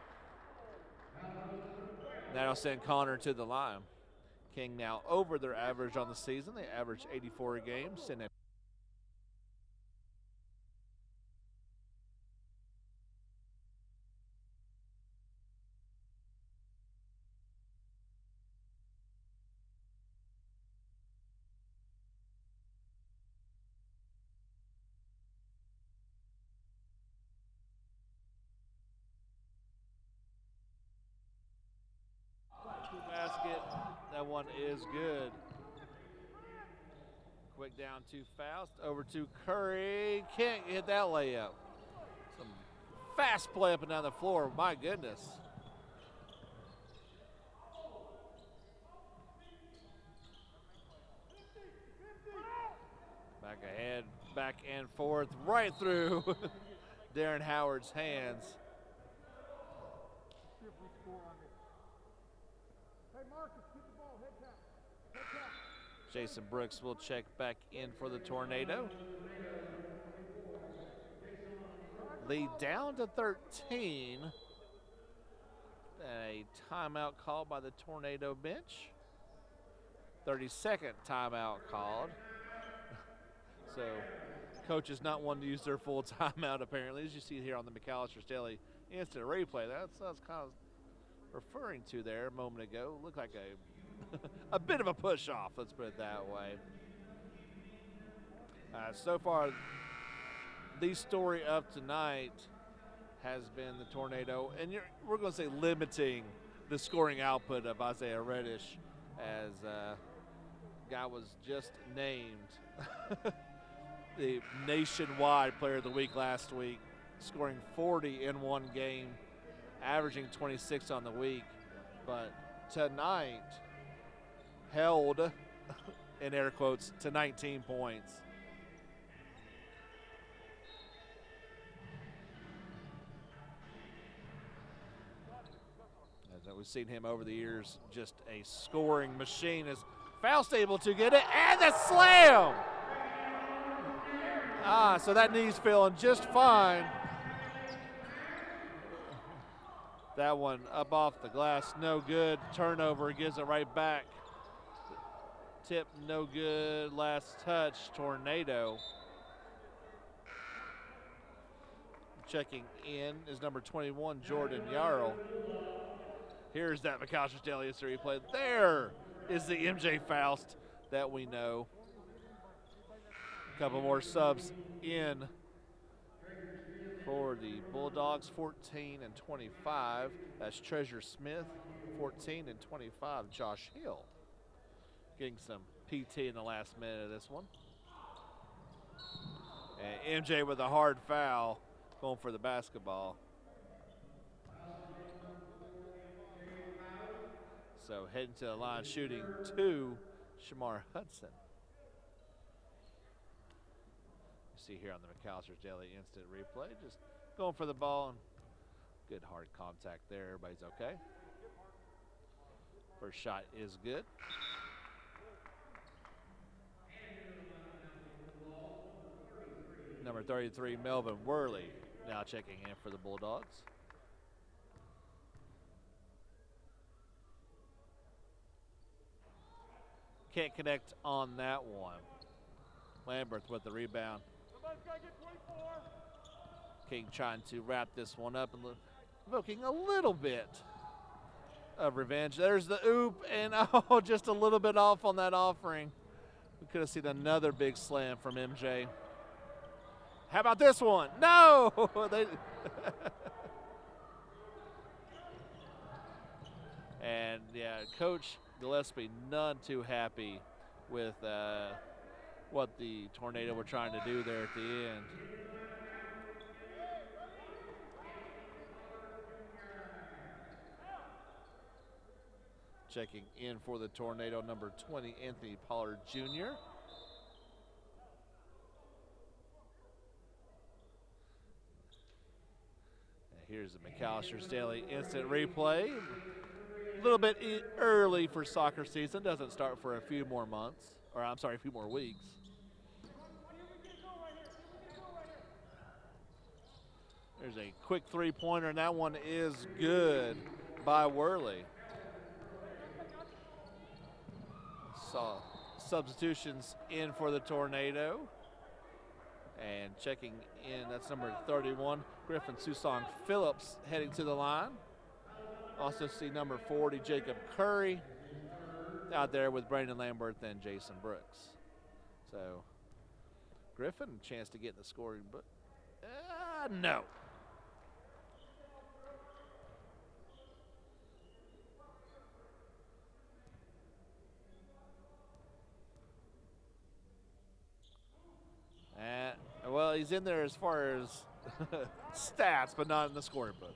That'll send Connor to the line. King now over their average on the season. They average 84 a game, send it. Basket, that one is good. Quick down to Faust, over to Curry. Can't hit that layup. Some fast play up and down the floor, my goodness. Back ahead, back and forth, right through Darren Howard's hands. Jason Brooks will check back in for the Tornado. Lead down to 13. A timeout called by the Tornado bench. 32nd timeout called. So coaches not wanting to use their full timeout apparently, as you see here on the McAllister's Daily instant replay. That's kind of referring to there a moment ago. Looked like a bit of a push off, let's put it that way. So far, the story of tonight has been the Tornado, and we're going to say limiting the scoring output of Isaiah Reddish, as guy was just named the nationwide player of the week last week, scoring 40 in one game, averaging 26 on the week. But tonight held, in air quotes, to 19 points. As we've seen him over the years, just a scoring machine. As Faust able to get it, and the slam! So that knee's feeling just fine. That one up off the glass, no good. Turnover, gives it right back. Tip, no good. Last touch, Tornado. Checking in is number 21, Jordan Yarrow. Here's that McAllister's Daily History replay. There is the MJ Faust that we know. A couple more subs in for the Bulldogs, 14 and 25. That's Treasure Smith, 14 and 25. Josh Hill getting some PT in the last minute of this one. And MJ with a hard foul, going for the basketball. So heading to the line, shooting to Shamar Hudson. You see here on the McAllister's Daily Instant Replay, just going for the ball, and good hard contact there. Everybody's okay. First shot is good. Number 33, Melvin Worley, now checking in for the Bulldogs. Can't connect on that one. Lambert with the rebound. King trying to wrap this one up and invoking a little bit of revenge. There's the oop, and oh, just a little bit off on that offering. We could have seen another big slam from MJ. How about this one? No! And yeah, Coach Gillespie none too happy with what the Tornado were trying to do there at the end. Checking in for the Tornado, number 20, Anthony Pollard Jr. Here's the McAllister's Daily Instant Replay. A little bit early for soccer season. Doesn't start for a few more months, or I'm sorry, a few more weeks. There's a quick three-pointer, and that one is good by Worley. Saw substitutions in for the Tornado. And checking in, that's number 31, Griffin Susong Phillips heading to the line. Also see number 40, Jacob Curry, out there with Brandon Lambert and Jason Brooks. So Griffin, a chance to get in the scoring, but no. Well, he's in there as far as stats, but not in the scoring book.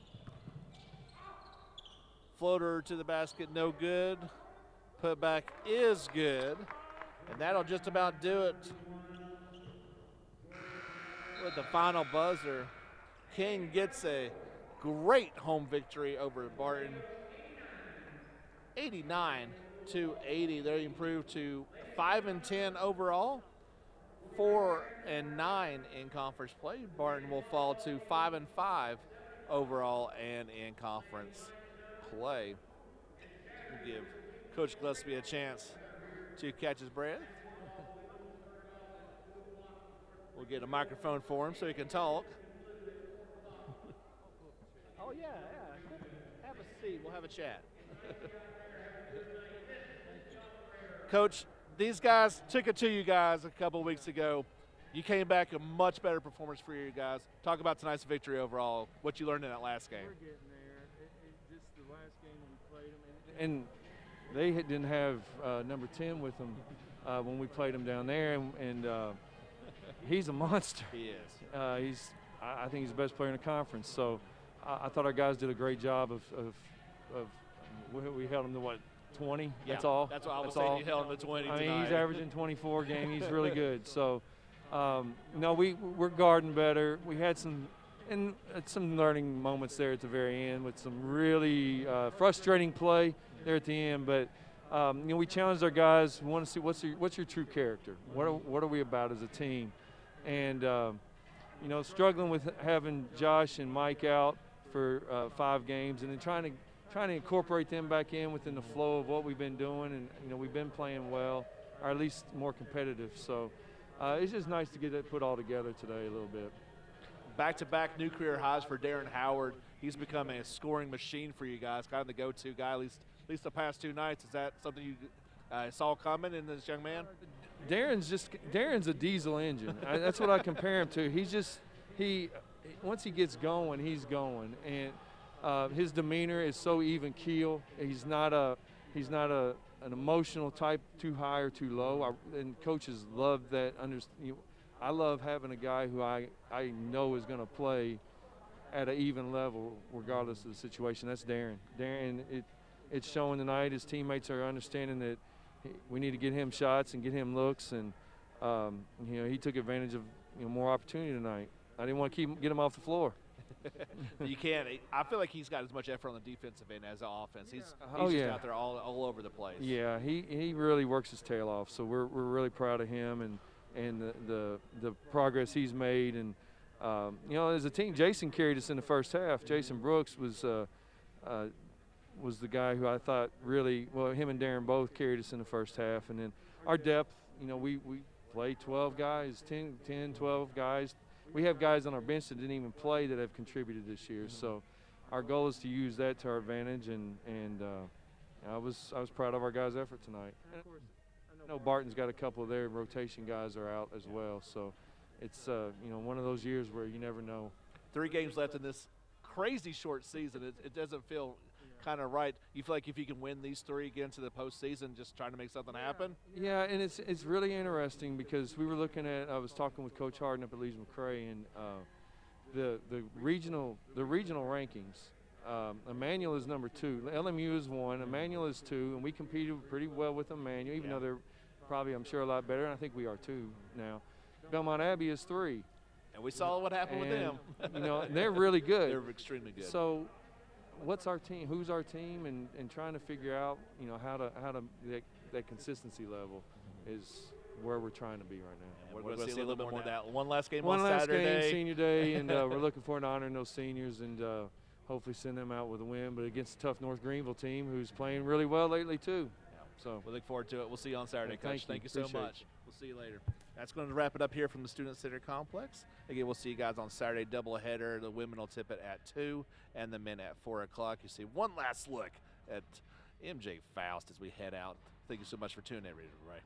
Floater to the basket, no good. Putback is good. And that'll just about do it with the final buzzer. King gets a great home victory over Barton. 89-80. They improved to 5-10 overall. 4-9 in conference play. Barton will fall to 5-5 overall and in conference play. We'll give Coach Gillespie a chance to catch his breath. We'll get a microphone for him so he can talk. Oh yeah. Have a seat. We'll have a chat. Coach, these guys took it to you guys a couple weeks ago. You came back a much better performance for you guys. Talk about tonight's victory overall, what you learned in that last game. We're getting there. Just the last game we played them. And they didn't have number 10 with them when we played them down there. And he's a monster. He is. I think he's the best player in the conference. So I thought our guys did a great job of we held them to what? 20. Yeah, that's all. That's what I was saying. You held him to 20 I tonight. mean, he's averaging 24 a game. He's really good. So, no, we're guarding better. We had some learning moments there at the very end with some really frustrating play there at the end. But we challenged our guys. We want to see what's your true character. What are we about as a team? And struggling with having Josh and Mike out for 5 games, and then trying to incorporate them back in within the flow of what we've been doing, and we've been playing well, or at least more competitive. So it's just nice to get that put all together today a little bit. Back-to-back new career highs for Darren Howard. He's become a scoring machine for you guys, kind of the go-to guy, at least the past 2 nights. Is that something you saw coming in this young man? Darren's a diesel engine. That's what I compare him to. Once he gets going, he's going, and his demeanor is so even keel. He's not an emotional type, too high or too low. And coaches love that. I love having a guy who I know is going to play at an even level regardless of the situation. That's Darren. Darren, it's showing tonight. His teammates are understanding that we need to get him shots and get him looks, and he took advantage of more opportunity tonight. I didn't want to get him off the floor. You can't. I feel like he's got as much effort on the defensive end as the offense. He's Oh, just yeah. out there all over the place. Yeah, he really works his tail off. So we're really proud of him and the progress he's made. And as a team, Jason carried us in the first half. Jason Brooks was the guy who I thought really, well, him and Darren both carried us in the first half. And then our depth, we played 12 guys, 10, 12 guys. We have guys on our bench that didn't even play that have contributed this year. So our goal is to use that to our advantage, and I was proud of our guys' effort tonight. And of course, I know Barton's got a couple of their rotation guys are out as well. So it's one of those years where you never know. 3 games left in this crazy short season. It doesn't feel kind of right. You feel like if you can win these 3 again to the postseason, just trying to make something happen? Yeah, and it's really interesting because we were looking at, I was talking with Coach Harden up at Lees McRae, and the regional rankings. Emmanuel is number 2. LMU is 1. Emmanuel is 2, and we competed pretty well with Emmanuel, even though they're probably, I'm sure, a lot better, and I think we are too now. Belmont Abbey is 3. And we saw what happened with them. They're really good. They're extremely good. So what's our team? Who's our team? And trying to figure out, how to that consistency level is where we're trying to be right now. We're going to see a little bit more of that. One last game on Saturday. One last game, senior day, and we're looking forward to honoring those seniors and hopefully send them out with a win, but against a tough North Greenville team who's playing really well lately too. So we look forward to it. We'll see you on Saturday, Coach. Thank you so Appreciate much. We'll see you later. That's going to wrap it up here from the Student Center Complex. Again, we'll see you guys on Saturday, doubleheader. The women will tip it at 2 and the men at 4 o'clock. You see one last look at MJ Faust as we head out. Thank you so much for tuning in, everybody.